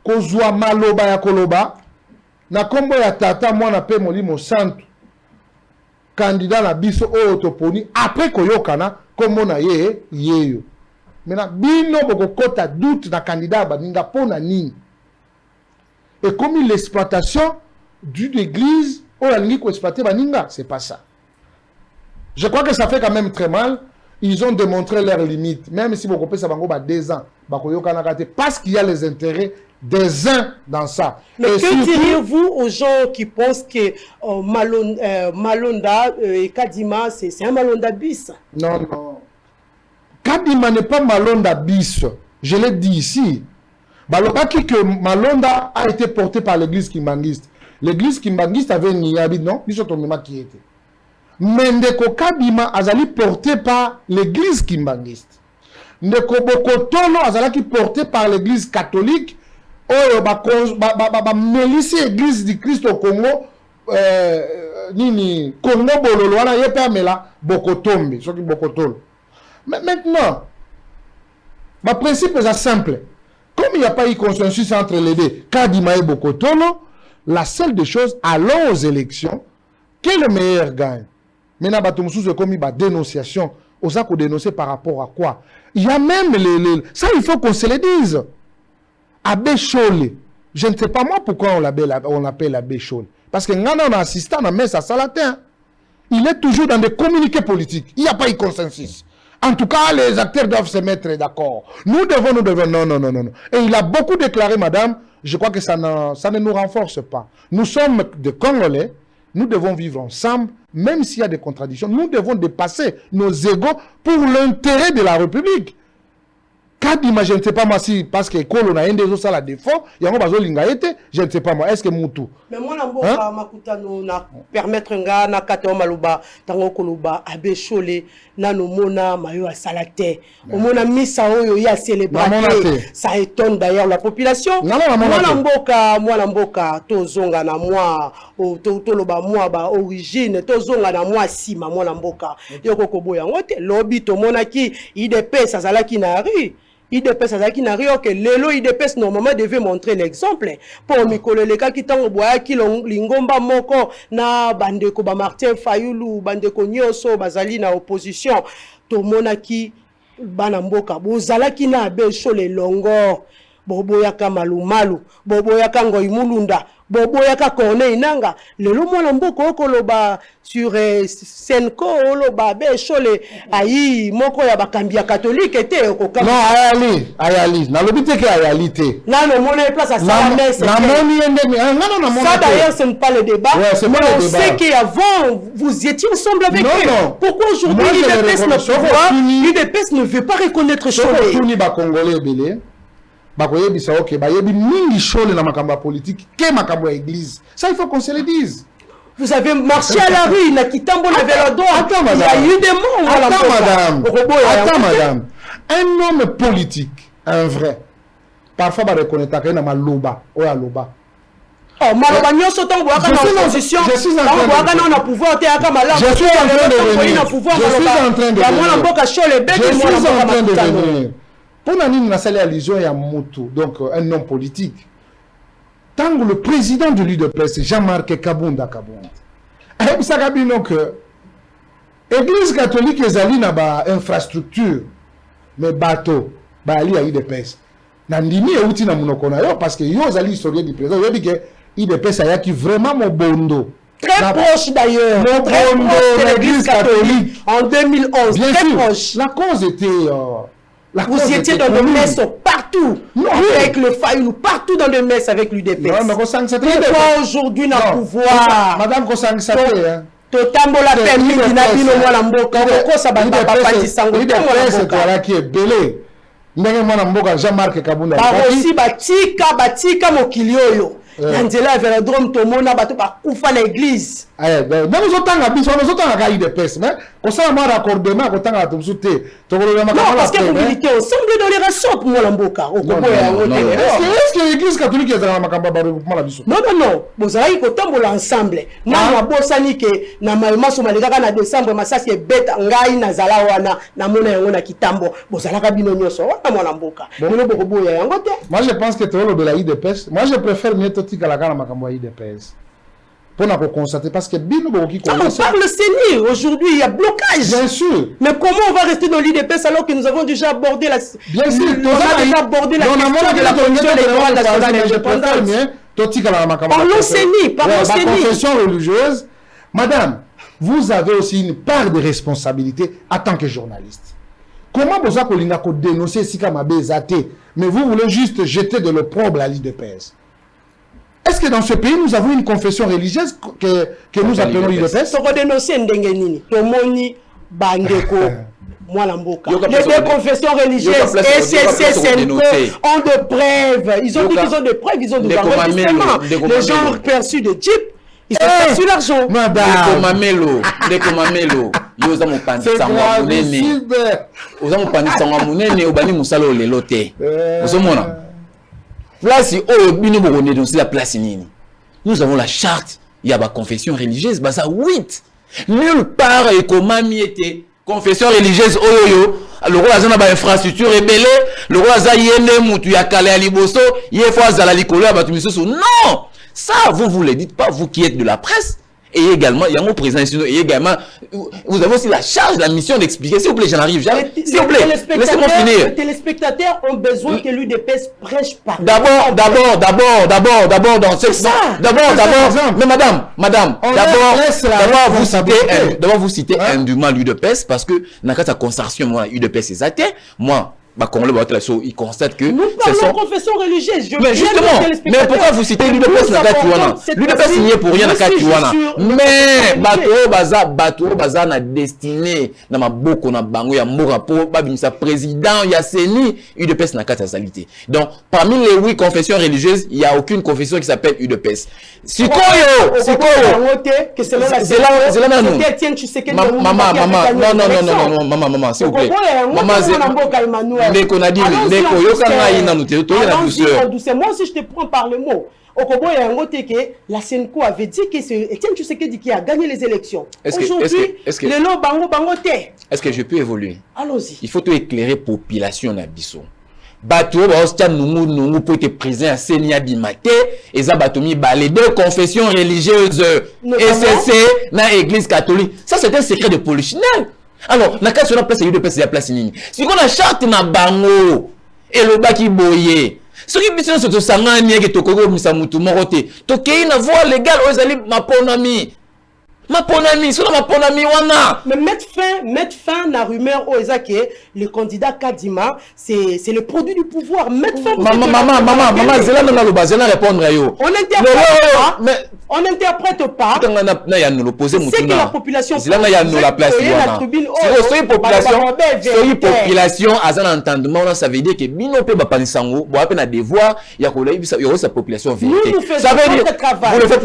kozwa maloba ya koloba, na kombo ya tata mwana pe molimo santu, candidat na biso o toponi, après koyokana, kombo na ye, yeyo. Maintenant, bino boko kota doute na candidat baninga pona nini. Et comme l'exploitation d'une église, oh la ligne exploiter baninga, c'est pas ça. Je crois que ça fait quand même très mal. Ils ont démontré leurs limites. Même si beaucoup ça va 2 ans, parce qu'il y a les intérêts des uns dans ça. Mais et que diriez-vous aux gens qui pensent que Malonda et Kadima, c'est un Malonda bis? Non, non. Kadima n'est pas Malonda bis. Je l'ai dit ici. Balobaki que Malonda a été porté par l'église kimbanguiste. L'église kimbanguiste avait Niyabi, non? Qui était. Mais Ndeko Kadima azali porté par l'église kimbanguiste. Ndeko Bokotolo azali porté par l'église catholique. Oh, Mélisse église du Christ au Congo. Nini Congo Bololo wana yepe amela Bokotombe. Soki Bokotolo. Mais maintenant, ma principe est simple. Comme il n'y a pas eu consensus entre les deux, Kadima et Bokotolo, la seule des choses, allons aux élections, quel est le meilleur gagne? Maintenant, c'est comme une dénonciation. On a dénoncer par rapport à quoi? Il y a même ça, il faut qu'on se le dise. Abbé Chole. Je ne sais pas moi pourquoi on l'appelle Abbé Chole. Parce que nous avons assisté à Messa Salatin. Il est toujours dans des communiqués politiques. Il n'y a pas eu consensus. En tout cas, les acteurs doivent se mettre d'accord. Nous devons. Non. Et il a beaucoup déclaré, madame, je crois que ça ne nous renforce pas. Nous sommes des Congolais. Nous devons vivre ensemble, même s'il y a des contradictions. Nous devons dépasser nos égos pour l'intérêt de la République. Kadima, je ne sais pas moi si, parce que Kolo na ende ça la défaut, il y a un bazo lingaete, je ne sais pas moi, est-ce que Moutou? Mais moi, na makuta no na permettre nga na kato maluba, tango koluba, Abbé Chole, na no mona mayo a salate. Au mona misa oyo ya célébrer. Ça étonne d'ailleurs la population. Moi na mboka, tozonga na moi, toloba moi ba origine, tozonga na moi sima moi na mboka. Yoko koboya ngote, lobby to mona ki, IDPS azalaki na ri. IDPS azaki na rio que lelo IDPS normalement devait montrer l'exemple pour Mikolo leka ki tango boya ki lingomba moko na bandeko ba Martin Fayulu bandeko nyoso bazali na opposition to monaki bana mboka bozalaki na Abbé Chole longo boboyaka malumalu boboyaka ngoi mulunda boboyaka Corneille Nanga lelo mwana mboko okoloba sur Senko oloba Abbé Chole ayi moko ya bakambi ya catholique était okokama non ayali na lobite ke ayali te na no mona place à ça mais na moni endemi non ça d'ailleurs ce n'est pas le débat on sait qu'avant vous étiez ensemble avec eux pourquoi aujourd'hui l'UDPS ne veut pas reconnaître Chole tuni ba congolais belé bakoyebisa ok bayebi mingi Chole na makambo politique ke makambo ya église ça il faut qu'on se le dise. Vous avez marché à la rue na kitambo na velodrome il y a eu des morts attends madame un homme politique un vrai parfois ba reconnaître que na maloba o ya loba oh maloba nyoso tango aka na opposition tango aka na pouvoir te aka malamu je suis en train de venir pour nani na sali allusion ya mutu donc un homme politique. Tant que le président de l'UDPS, Jean-Marc Kabunda, vous savez que l'église catholique est allée dans l'infrastructure, mais bateau, ali à l'UDPS. Nandimi est outil na monokona parce que yo zali historien du président, yo dit que l'UDPS a qui vraiment mon bondo. Très proche d'ailleurs, très proche de l'église catholique en 2011, bien très sûr, proche. La cause était... vous étiez dans des messes partout, avec le Fayulu, partout dans des messes avec l'UDPS. Pourquoi aujourd'hui n'a pouvoir Madame Kosang-Sate, hein. Totambola permis d'inabino mwana mboka. Pourquoi ça va pas partir sans le l'UDPS qui est belé. Ndenge mwana mboka Jean-Marc Kabunda. Aussi batika mokili oyo. Nandela Vélodrome Tomona bato ba kufa na église. Ben nous autant biso nous autant ka UDPS mais on ça moi raccordement ko tanga to souté to ko le Non parce que vous militez ensemble dans les rations pour moi Mboka. Est-ce que l'église catholique est dans makamba ba regroupement la biso? Non bozali ko tambola ensemble. Na bosani ke na maso maleka na décembre masasi e bête ngai na zala wana na mona yango na kitambo bozala ka bino nyoso wana mwana Mboka. Mino boko boya yango te. Moi je pense que to le de la UDPS, moi je préfère mieux tika la kana makambo ya UDPS. Pour nous constater parce que bino boko ki on parle CENI aujourd'hui il y a blocage. Bien sûr. Mais comment on va rester dans l'UDPS alors que nous avons déjà abordé la bien sûr, on a déjà abordé la question de la commission électorale nationale indépendante. Parlons CENI, parlons CENI. Confession religieuse. Madame, vous avez aussi une part de responsabilité en tant que journaliste. Comment vous avez dénoncé Sika Mabezate, mais vous voulez juste jeter de l'opprobre à l'UDPS? Est-ce que dans ce pays, nous avons une confession religieuse que nous appelons l'UDPS? Ce qu'on dénonce, c'est Tomoni, Bandeko, Mwalamboka. Les deux confessions religieuses, SSC, Senko, ont de preuves. Ils ont dit qu'ils ont des preuves, ils ont des enregistrements. Les gens perçus de Jeep, ils ont perçu l'argent. Les Komamelo. Yo za mopandi sangwa munene. Oza mopandi sangwa munene obani musalo lelo te. Ozomona. Place oh bino boko dénoncer la place nini. Nous avons la charte, il y a la confession religieuse, bah ça 8. Nulle part et komami était confession religieuse oyoyo. Le roi azana ba infrastructure rebelle, le roi za yene mutu ya kale ya liboso, yefo azala likolo ya batu misusu. Non! Ça vous le dites pas vous qui êtes de la presse. Et également, il y a mon président ici, et également, vous avez aussi la charge, la mission d'expliquer. S'il vous plaît, j'en arrive. S'il vous plaît, laissez-moi finir. Les téléspectateurs ont besoin que l'UDPS prêche par. D'abord, dans ce sens. D'abord, mais madame, d'abord, vous citez indûment l'UDPS parce que, dans la constatation, moi, l'UDPS est athée. Moi, il constate que nous parlons confession religieuse. Mais justement, mais pourquoi vous citez l'UDPS na Katiwana? L'UDPS n'y est pour rien na Katiwana. Mais bateau baza na destiné na maboko na bango ya mboka po babimisa président ya CENI UDPS na Katazalité. Donc parmi les 8 confessions religieuses, il y a aucune confession qui s'appelle UDPS. Sikoyo. Que c'est là non, s'il vous plaît. Maman, Ndeko Nadine, Ndeko Yokanga ina nous to la douceur. Moi aussi je te prends par le mot. Okobo ya ngote que la Senko avait dit que c'est Etienne Tshisekedi qui a gagné les élections. Aujourd'hui, le lo bango te. Est-ce que je peux évoluer? Allons-y. Il faut tout éclairer population na biso. Bato ba ostia nungu pour être présent à Senia Bimate et za batomi ba les deux confessions religieuses SSC na église catholique. Ça c'est un secret de polichinelle. Alors, na cas sur la place UDPS la place nini. Si on a charte na bango et le baki boye. Ce qui bitino soto sangani ke tokoko misa mutu morote. Tokei na voie légale ozali maponami. Sur ma ponami wana. Mais mettre fin na rumeur au que le candidat Kadima c'est le produit du pouvoir. Mettre fin. Maman, zela na loba, zela répondre yo. On n'interprète pas. Na ya nous l'opposer mutu na. C'est que la population. Zela na ya nous la place wana. Soy population azana entendement, ça veut dire que bino pe ba panisango, bo ape na devoir ya ko la bisa yo sa population vérité. Ça veut dire vous le faites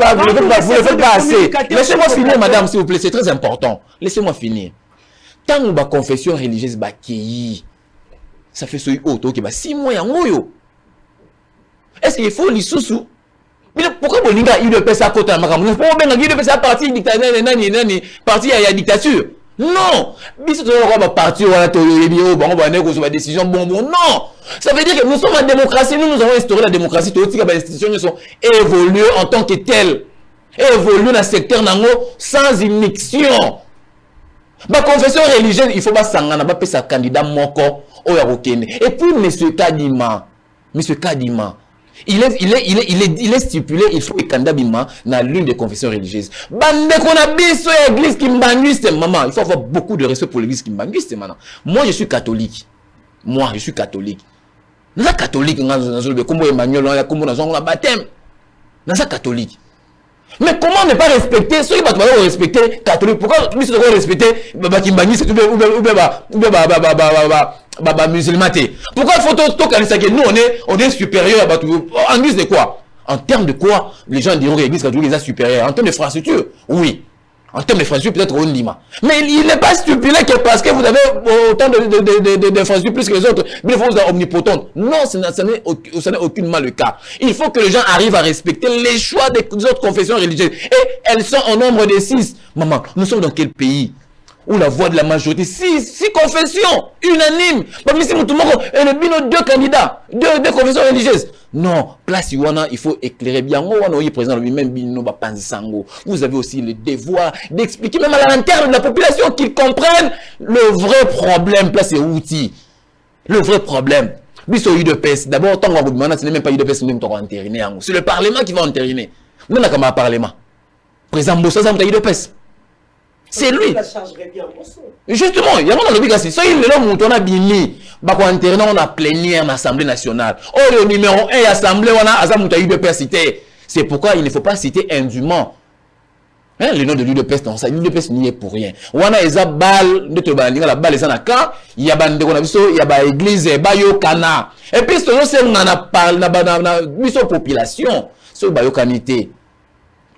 pas assez. Laissez-moi finir. Madame, s'il vous plaît, c'est très important. Laissez-moi finir. Tant que la confession religieuse va accueillir, ça fait ce auto qui va 6 mois en moyo. Est-ce qu'il faut l'issoussou? Mais pourquoi vous n'avez pas eu de paix à côté de la maman? Pourquoi vous n'avez pas eu de paix à partir de parti à la dictature? Non! Bis on va partir, on va décision bon. Non! Ça veut dire que nous sommes en démocratie, nous avons instauré la démocratie, toutes les institutions sont évoluées en tant que telles. Évoluer dans le secteur sans immixtion. Ma confession religieuse, il faut pas s'engager, pas sa candidat moko et puis monsieur Kadima, il est stipulé, il faut que candidat bima dans l'une des confessions religieuses. Bande qu'on a biso église qui m'banguiste maman, il faut avoir beaucoup de respect pour l'église qui m'banguiste maintenant. Moi je suis catholique. Nous sommes catholiques, comme Emmanuel, comme nous avons la baptême. Nous sommes catholiques. Mais comment ne pas respecter ceux qui vont respecter catholique? Pourquoi nous devons respecter Bakimbani ou musulman? Pourquoi il faut que nous on est supérieur à Batou? En guise de quoi? En termes de quoi? Les gens diront que l'église catholique est supérieure. En termes d'infrastructure, oui. En termes d'infrastructure, peut-être on dit. Mais il n'est pas stupide que parce que vous avez autant d'infrastructures plus que les autres, mais il faut vous être omnipotente. Non, ce n'est aucunement le cas. Il faut que les gens arrivent à respecter les choix des autres confessions religieuses. Et elles sont au nombre de 6. Maman, nous sommes dans quel pays où la voix de la majorité, 6 confessions, unanimes. Parmi ces tout le monde, et le bino 2 candidats, 2 confessions religieuses. Non, place Iwana, il faut éclairer bien. Vous avez aussi le devoir d'expliquer, même à l'intérieur de la population, qu'ils comprennent le vrai problème. Place et outils. Le vrai problème. Biso UDPS. D'abord, tant qu'on ce n'est même pas UDPS, c'est le Parlement qui va entériner. Nous n'avons pas un Parlement. Président Bossa, c'est UDPS. C'est lui. Justement, il y a un obligation. Si il est là, on a bien on a plénière en Assemblée nationale. Oh, le numéro 1 Assemblée, on a UDPS cité. C'est pourquoi il ne faut pas citer indûment. Hein, le nom de l'UDPS, non, ça, l'UDPS n'y est pour rien. On a des balles, la balle est en accord, il y a des il y a des églises, il y a des canards. Et puis, c'est on a parlé, la population, sur la canité.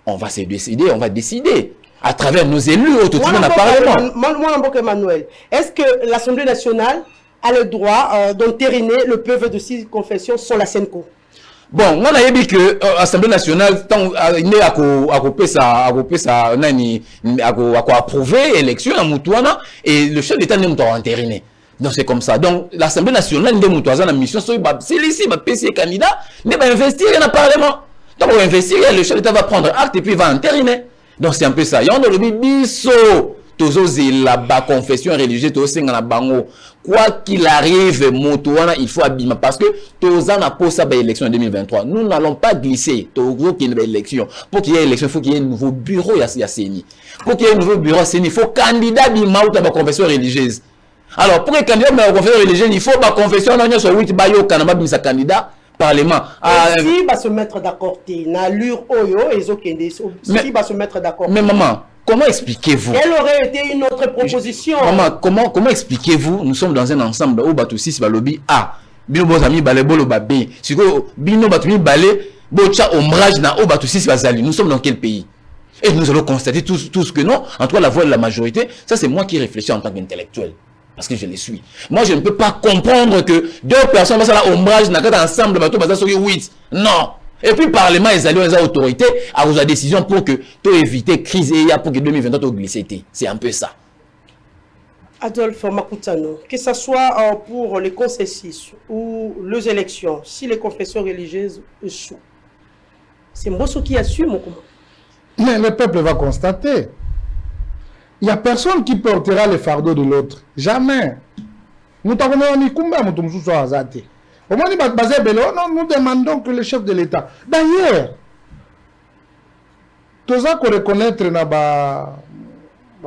On va se décider, on va décider. À travers nos élus, autour de la Parlement. Moi, Emmanuel, est-ce que l'Assemblée nationale a le droit d'entériner le peuple de 6 confessions sur la Senco? Bon, on a dit que l'Assemblée nationale, il est à approuver l'élection à Moutouana et le chef d'État n'est pas entériné. Donc c'est comme ça. Donc l'Assemblée nationale n'est pas dans la mission, c'est ici, le PC candidat, n'est pas investir dans le Parlement. Donc on va investir, le chef d'État va prendre acte et puis il va entériner. Donc c'est un peu ça. Il y a un biso, la confession religieuse, quoi qu'il arrive, il faut abîmer. Parce que tous en a posé l'élection en 2023. Nous n'allons pas glisser. Pour qu'il y ait une élection, pour qu'il y ait une élection, il faut qu'il y ait un nouveau bureau à CENI. Pour qu'il y ait un nouveau bureau à CENI, il faut candidat bima ou la confession religieuse. Alors pour les candidats de la confession religieuse, il faut la confession sur 8 bayo kanaba bimisa candidat. Parlement. Si va se mettre d'accord, l'allure oyo et si va se mettre d'accord. Mais maman, comment expliquez-vous? Quelle aurait été une autre proposition? Maman, comment expliquez-vous? Nous sommes dans un ensemble où Batousis va lobby A. Bino Bozami Balebolo Babé. Si Bino Batoumi Balé, Bocha Ombrage na Obatousis Bazali. Nous sommes dans quel pays? Et nous allons constater tous que non. En tout cas, la voix de la majorité, ça c'est moi qui réfléchis en tant qu'intellectuel. Parce que je les suis. Moi, je ne peux pas comprendre que 2 personnes vont à ombrage ensemble de bateau basé sur 8. Non. Et puis, le Parlement, ils allaient aux autorités à la décision pour que tu éviter crise et pour que 2023 glisse. C'est un peu ça. Adolphe Makutano, que ce soit pour les conseils ou les élections, si les confessions religieuses échouent, c'est Mbosso qui assume. Mais le peuple va constater. Il n'y a personne qui portera le fardeau de l'autre. Jamais. Nous demandons que le chef de l'État. D'ailleurs, tous ça qu'on reconnaître la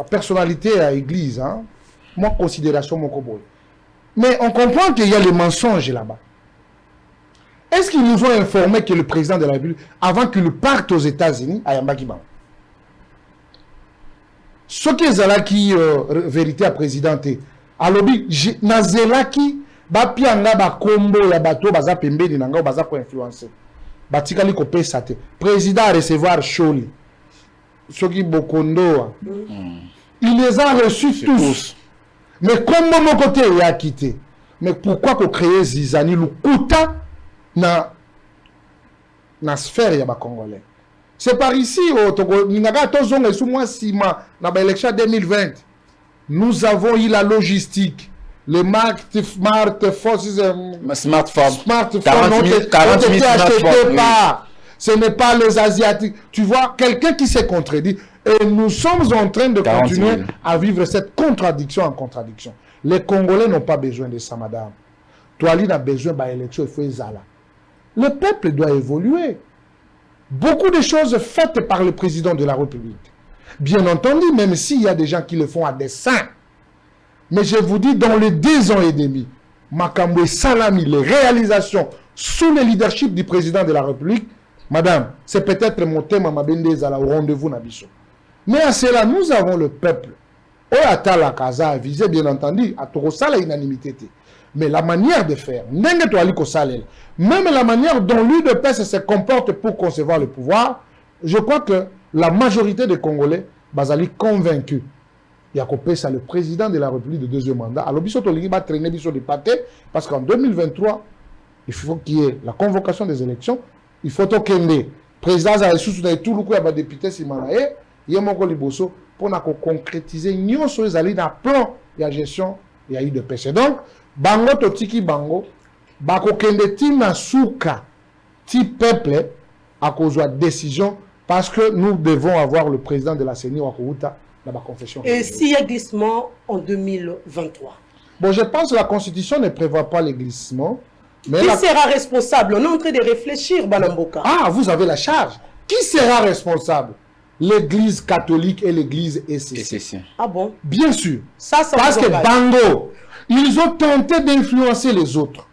personnalité à l'église, hein? Moi, considération, mon coboy. Mais on comprend qu'il y a les mensonges là-bas. Est-ce qu'ils nous ont informé que le président de la République, avant qu'il parte aux États-Unis, à Yambakiban, ce qui est qui vérité à présidenter à lobby nazelaki bapianga ba kombo ya bato baza pembeni nanga baza ko influencer batikali ko pesa te président à recevoir Choli ce qui Bokondo il les a reçus tous mais kombo mon côté il a quitté mais pourquoi ko créer Zizani Lukuta na sphère ya ba congolais. C'est par ici, dans l'élection 2020, nous avons eu la logistique, les smartphones ont été achetés par, ce n'est pas les Asiatiques. Tu vois, quelqu'un qui s'est contredit, et nous sommes en train de continuer à vivre cette contradiction en contradiction. Les Congolais n'ont pas besoin de ça, madame. Toi, il a besoin d'élection, il faut Zala. Le peuple doit évoluer. Beaucoup de choses faites par le président de la République. Bien entendu, même s'il y a des gens qui le font à dessein. Mais je vous dis, dans les 2 ans et demi, Makambo Salami, les réalisations sous le leadership du président de la République, madame, c'est peut-être mon thème à ma bendeza au rendez-vous Nabiso. Mais à cela, nous avons le peuple. Oyata la Kaza a visé, bien entendu, à Torosala l'unanimité. Mais la manière de faire, même la manière dont l'UDPS se comporte pour concevoir le pouvoir, je crois que la majorité des Congolais sont convaincus. Il y a ça le président de la République de deuxième mandat. Alors, il va traîner des pâtés parce qu'en 2023, il faut qu'il y ait la convocation des élections. Il faut que le président ait tout le coup de député Simanae, il y a mon liboso pour concrétiser nous sur les alliés dans le plan de gestion il y a eu de péché. Donc, bango totiki bango, bako kende ti nasuka ti peuple à cause de la décision parce que nous devons avoir le président de la CENI Wakouta dans la confession. Et s'il y a glissement en 2023? Bon, je pense que la Constitution ne prévoit pas les glissements. Mais qui sera responsable? On est en train de réfléchir, Banamboka. Ah, vous avez la charge. Qui sera responsable? L'Église catholique et l'Église ECC. Ah bon? Bien sûr. Ça parce que Bango, ils ont tenté d'influencer les autres.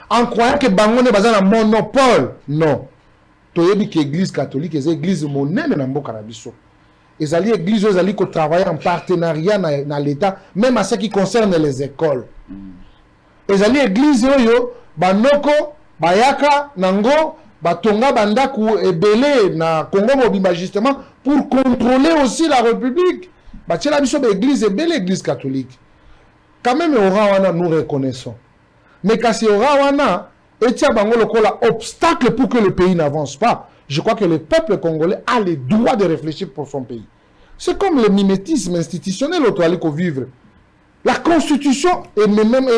En croyant que Bango n'est pas un monopole. Non. Tu as dit que l'Église catholique est l'Église monnaie de Nambo Karabiso. Les églises qui travaillent en partenariat dans l'État, même à ce qui concerne les écoles. Les églises, Banoko, Bayaka, Nango, Batonga, Bandaku, et Belé, na Congo Mobimba, justement, pour contrôler aussi la République. Batchela Biso, l'église est belle, l'église catholique. Quand même, nous reconnaissons. Mais quand c'est Orawana, et tiens, Bango, le obstacle pour que le pays n'avance pas. Je crois que le peuple congolais a le droit de réfléchir pour son pays. C'est comme le mimétisme institutionnel au vivre. La constitution est même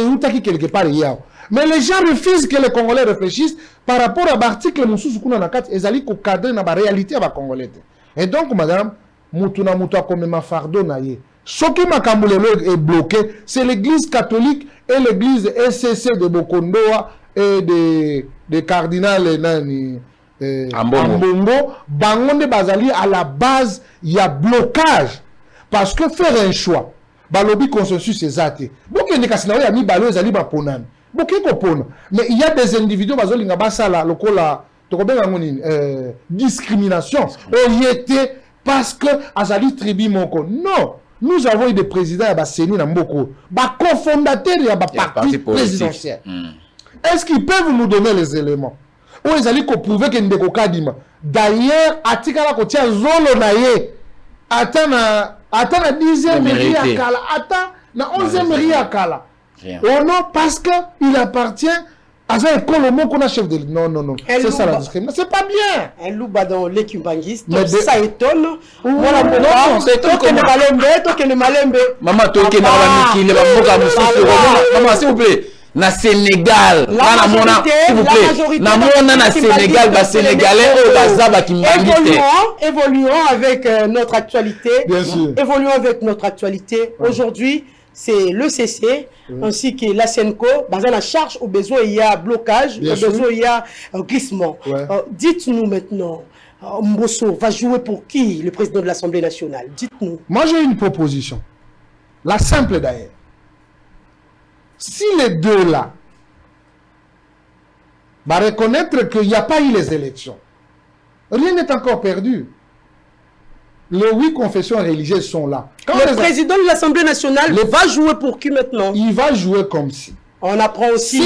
quelque part hier. Mais les gens refusent que les Congolais réfléchissent par rapport à l'article Moussou Kuna Nakat et Zali ko cadre na la réalité à Congolais. Et donc, madame, Moutuna Mouta comme ma fardeau naïe. Ce qui m'a est bloqué, c'est l'église catholique et l'église SCC de Bokondoa et de cardinal Nani. Ambongo, Bangonde Bazali, à la base, il y a blocage. Parce que faire un choix, balobi consensus c'est zate. Beaucoup de cas, il y a mis balo ezali ba ponan. Beaucoup de pona. Mais il y a des individus bazoli nga basala lokola tokobenga ngoni discrimination. Orienté parce que azali tribu moko. Non, nous avons eu des présidents à Basseni na Mboko, ba cofondateur ya ba parti présidentiel. Est-ce qu'ils peuvent nous donner les éléments? Ou ils allaient prouver que ndeko kadima. D'ailleurs, atikala ko tia zolo na ye. Attends la 10e mairie à Kala. Attends la 11e mairie à Kala. Oh non, parce qu'il appartient à un colombo qu'on a chef de... Non. C'est ça la discrimination. C'est pas bien. Un loup dans l'équibanguiste. Ça étonne. Voilà, non, c'est étonne. Maman, toi qui n'as pas mis maman, s'il vous plaît. Na Sénégal, s'il vous plaît, na Sénégal, ba Sénégalais au Bazaba qui évoluons avec notre actualité. Bien sûr. Évoluons avec notre actualité. Aujourd'hui, c'est le CC ainsi que la SENCO. Dans la charge, au besoin il y a blocage, au besoin il y a glissement. Dites-nous maintenant, Mbosso va jouer pour qui, le président de l'Assemblée nationale? Dites-nous. Moi j'ai une proposition, la simple d'ailleurs. Si les deux là va reconnaître qu'il n'y a pas eu les élections, rien n'est encore perdu. Les 8 confessions religieuses sont là. Quand le président de l'Assemblée nationale va jouer pour qui maintenant? Il va jouer comme si. On apprend aussi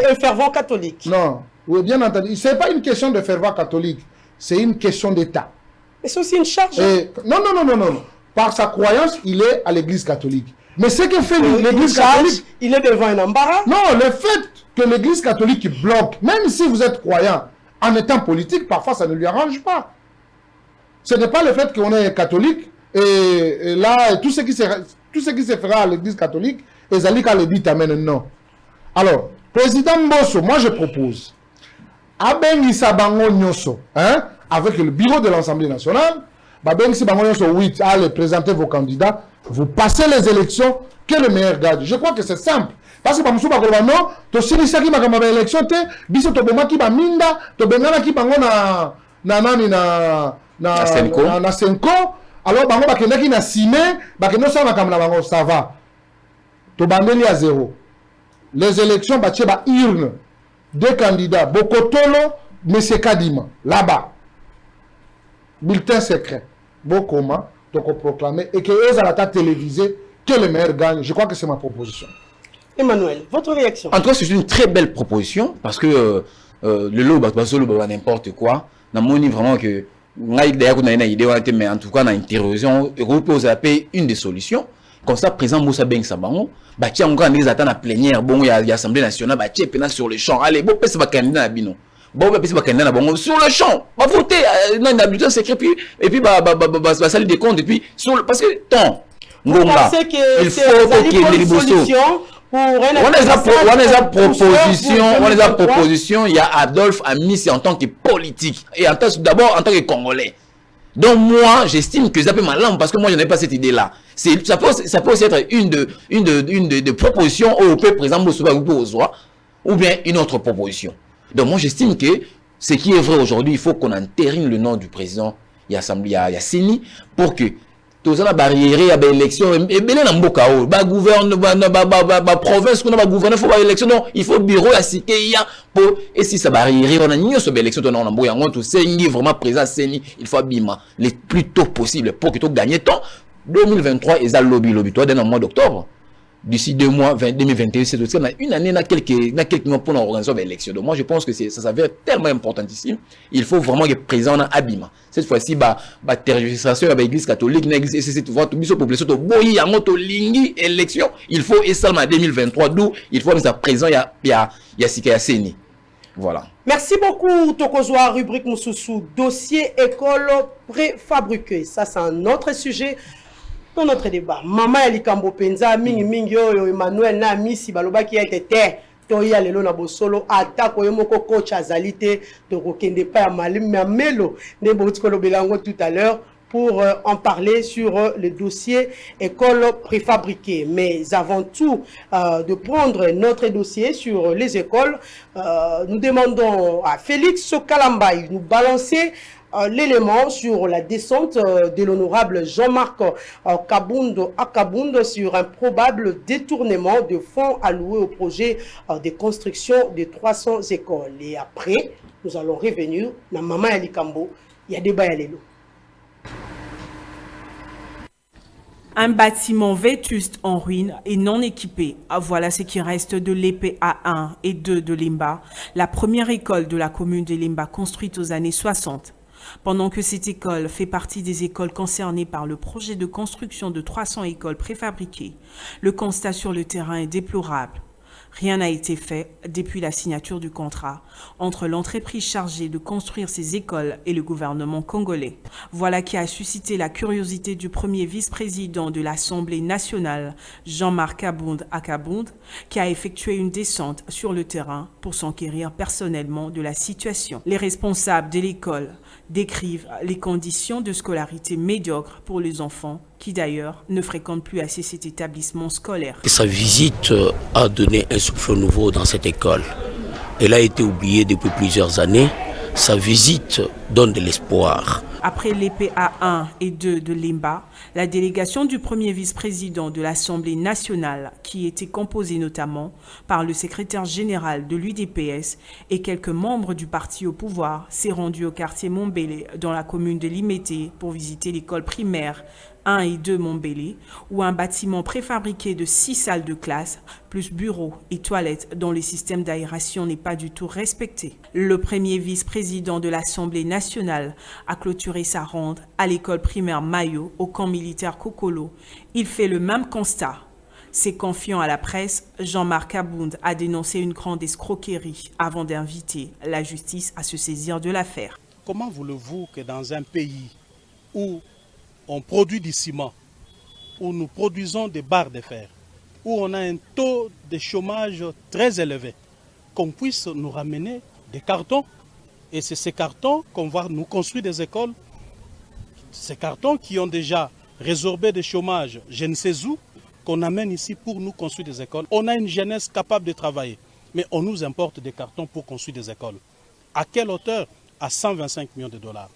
un fervent catholique. Non, oui, bien entendu. Ce n'est pas une question de fervent catholique, c'est une question d'État. Mais c'est aussi une charge. Non. Par sa croyance, il est à l'église catholique. Mais ce que fait l'église catholique... Il est devant un embarras. Non, le fait que l'église catholique bloque, même si vous êtes croyant, en étant politique, parfois ça ne lui arrange pas. Ce n'est pas le fait qu'on est catholique, et là, tout ce qui se fera à l'église catholique, et Zalika le dit, amen, non. Alors, président Mbosso, moi je propose, Abengisa Bango Nyoso, avec le bureau de l'Assemblée nationale, Babengisa Bango Nyoso, oui, allez présenter vos candidats, vous passez les élections, que le meilleur gagne. Je crois que c'est simple. Parce que Bamsou Bakolano, to silisa ki bakama ba élection te, biso to boma ki ba minda, to bengana ki bango na Senko. Alors bango bakenda ki na Sime, bakendo sa makamna bango ça va. To bandeli à 0. Les élections batie ba urne. 2 candidats, Bokotolo, Monsieur Kadima, là-bas. Bulletin secret. Bokoma. Donc on proclamer et que eux à la télé télévisée que le maire gagne. Je crois que c'est ma proposition. Emmanuel, votre réaction? En tout cas, c'est une très belle proposition parce que le lot, n'importe quoi. On a vraiment que mais en tout cas, on a interrogation. Europe peut appeler une des solutions. Comme ça, président Moussa Beng Sabango, bah tiens, on a attend la plénière, bon, il y a l'Assemblée nationale, bah tiens, pénal sur le champ. Allez, bon, c'est pas candidat à Bino. Bon, c'est pas candidat bon, sur le champ. Va voter, non, il y a bulletin secret, et puis, bah, salir des comptes, et puis, parce que, tant, vous pensez que il faut qu'il y ait des solutions. On a proposition, il y a Adolphe Amis en tant que politique, et d'abord en tant que Congolais. Donc moi, j'estime que ça peut ma langue parce que moi, je n'ai pas cette idée-là. Ça peut aussi être une de propositions au président ou bien une autre proposition. Donc moi, j'estime que ce qui est vrai aujourd'hui, il faut qu'on entérine le nom du président Yassini pour que tous les barrières, il y a des élections, et bien dans Mboka, province, il faut une élection, non, il faut bureau à Sikeya pour, et si ça barrière, on a une élection, on a vraiment présent, il faut abîmer le plus tôt possible pour que tu gagnes temps. 2023, ils ont lobby, toi, dans le mois d'octobre. D'ici 2 mois, 2021, c'est aussi, on a une année, quelques mois pour organiser l'élection. Donc moi, je pense que ça s'avère tellement importantissime. Il faut vraiment que présent en abîme. Cette fois-ci, tergiversation avec l'église catholique, l'église, et c'est tout population, boyi, en moto, lingi, élection. Il faut, et seulement 2023, d'où il faut mettre présent, il y a Sikaya Seni. Voilà. Merci beaucoup, Tokozwa, rubrique Moussoussou, dossier école préfabriquée. Ça, c'est un autre sujet. Dans notre débat, maman Elikambo Penza, mingi Emmanuel na misi baloba qui a été terre, toya lelo na bosolo attaque yomoko coach azalité de Rokende pa malim melo ne botiko belango tout à l'heure pour en parler sur le dossier école préfabriquée. Mais avant tout de prendre notre dossier sur les écoles, nous demandons à Félix Kalambay nous balancer l'élément sur la descente de l'honorable Jean-Marc Akabound sur un probable détournement de fonds alloués au projet de construction de 300 écoles. Et après, nous allons revenir dans Maman Yalikambo, il y a des bayalélo. Un bâtiment vétuste en ruine et non équipé. Voilà ce qui reste de l'EPA 1 et 2 de Limba, la première école de la commune de Limba construite aux années 60. Pendant que cette école fait partie des écoles concernées par le projet de construction de 300 écoles préfabriquées, le constat sur le terrain est déplorable. Rien n'a été fait depuis la signature du contrat entre l'entreprise chargée de construire ces écoles et le gouvernement congolais. Voilà qui a suscité la curiosité du premier vice-président de l'Assemblée nationale, Jean-Marc Akabound, qui a effectué une descente sur le terrain pour s'enquérir personnellement de la situation. Les responsables de l'école décrivent les conditions de scolarité médiocres pour les enfants qui d'ailleurs ne fréquentent plus assez cet établissement scolaire. Sa visite a donné un souffle nouveau dans cette école. Elle a été oubliée depuis plusieurs années. Sa visite donne de l'espoir. Après l'EPA 1 et 2 de Limba, la délégation du premier vice-président de l'Assemblée nationale, qui était composée notamment par le secrétaire général de l'UDPS et quelques membres du parti au pouvoir, s'est rendue au quartier Montbélé dans la commune de Limété pour visiter l'école primaire 1 et 2 Montbélé, où un bâtiment préfabriqué de 6 salles de classe, plus bureaux et toilettes dont le système d'aération n'est pas du tout respecté. Le premier vice-président de l'Assemblée nationale a clôturé sa ronde à l'école primaire Mayo, au camp militaire Kokolo. Il fait le même constat. Se confiant à la presse, Jean-Marc Akabound a dénoncé une grande escroquerie avant d'inviter la justice à se saisir de l'affaire. Comment voulez-vous que dans un pays où on produit du ciment, où nous produisons des barres de fer, où on a un taux de chômage très élevé, qu'on puisse nous ramener des cartons, et c'est ces cartons qu'on va nous construire des écoles, ces cartons qui ont déjà résorbé des chômages, je ne sais où, qu'on amène ici pour nous construire des écoles. On a une jeunesse capable de travailler, mais on nous importe des cartons pour construire des écoles. À quelle hauteur? À 125 millions de dollars.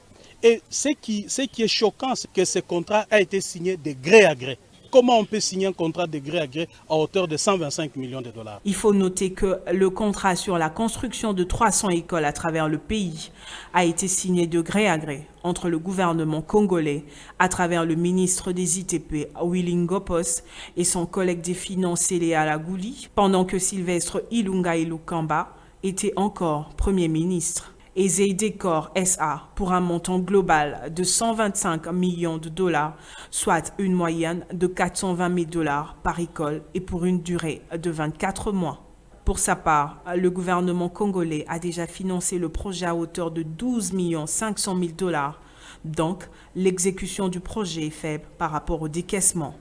Et ce qui est choquant, c'est que ce contrat a été signé de gré à gré. comment on peut signer un contrat de gré à gré à hauteur de 125 millions de dollars. Il faut noter que le contrat sur la construction de 300 écoles à travers le pays a été signé de gré à gré entre le gouvernement congolais à travers le ministre des ITP, Willy Ngopos, et son collègue des finances, Léa Gouli, pendant que Sylvestre Ilunga Ilukamba était encore Premier ministre. Et Zeydecor SA pour un montant global de 125 millions de dollars, soit une moyenne de 420 000 dollars par école et pour une durée de 24 mois. Pour sa part, le gouvernement congolais a déjà financé le projet à hauteur de 12 500 000 dollars. Donc, l'exécution du projet est faible par rapport au décaissement.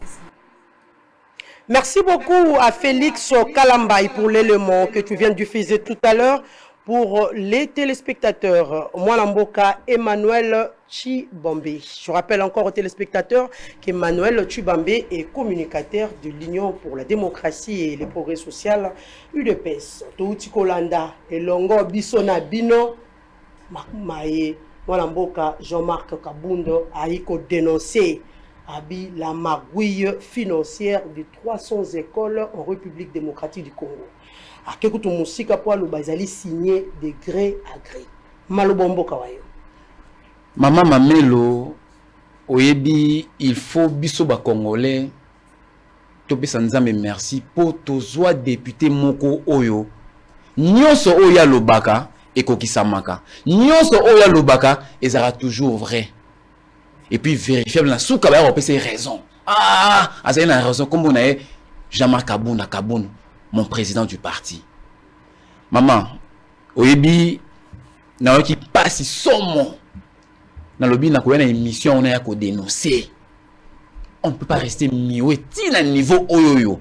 Merci beaucoup à Félix Kalambay pour l'élément que tu viens de diffuser tout à l'heure. Pour les téléspectateurs, Mwalamboka Emmanuel Chibambe. Je rappelle encore aux téléspectateurs qu'Emmanuel Chibambe est communicateur de l'Union pour la démocratie et le progrès social, UDPS. Touti Kolanda et Longo Bisona Bino, Maye, Mwalamboka Jean-Marc Kabundo a dénoncé la magouille financière de 300 écoles en République démocratique du Congo. Akekutu musika po lo bazali signé de gré à gré. Malobombo kawayo. Maman Mamelo oyebi il faut biso ba congolais to pesa nzambe merci pour tozwa député moko oyo nyonso oya lobaka ekokisamaka. Nyonso oya lobaka ezara toujours vrai. Et puis vérifiable na souka ba opesa raison. Ah, azali na raison comme on a Jean-Marc Kabunda mon président du parti. Maman, oyebi na qui passe somo na lobi na koya na émission on a ko dénoncer. On ne peut pas rester mieux à niveau oyoyo.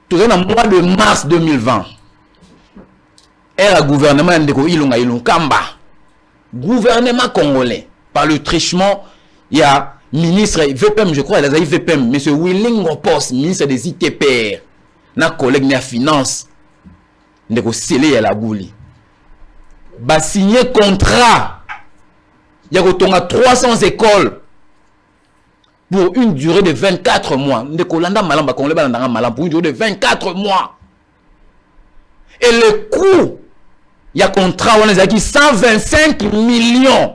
Tout dans le mois de mars 2020. Era gouvernement ndeko Ilunga Ilunkamba. Gouvernement congolais par le trichement, il y a ministre VPM, je crois, il a VPM, monsieur Willy Ngopos, ministre des ITPR. Na collègue na finance ndeko Sele ya la Gouli ba signer contrat ya kotonga 300 écoles pour une durée de 24 mois ndeko landa malamba congolais balanda malamba pour une durée de 24 mois et le coût ya contrat on a dit 125 millions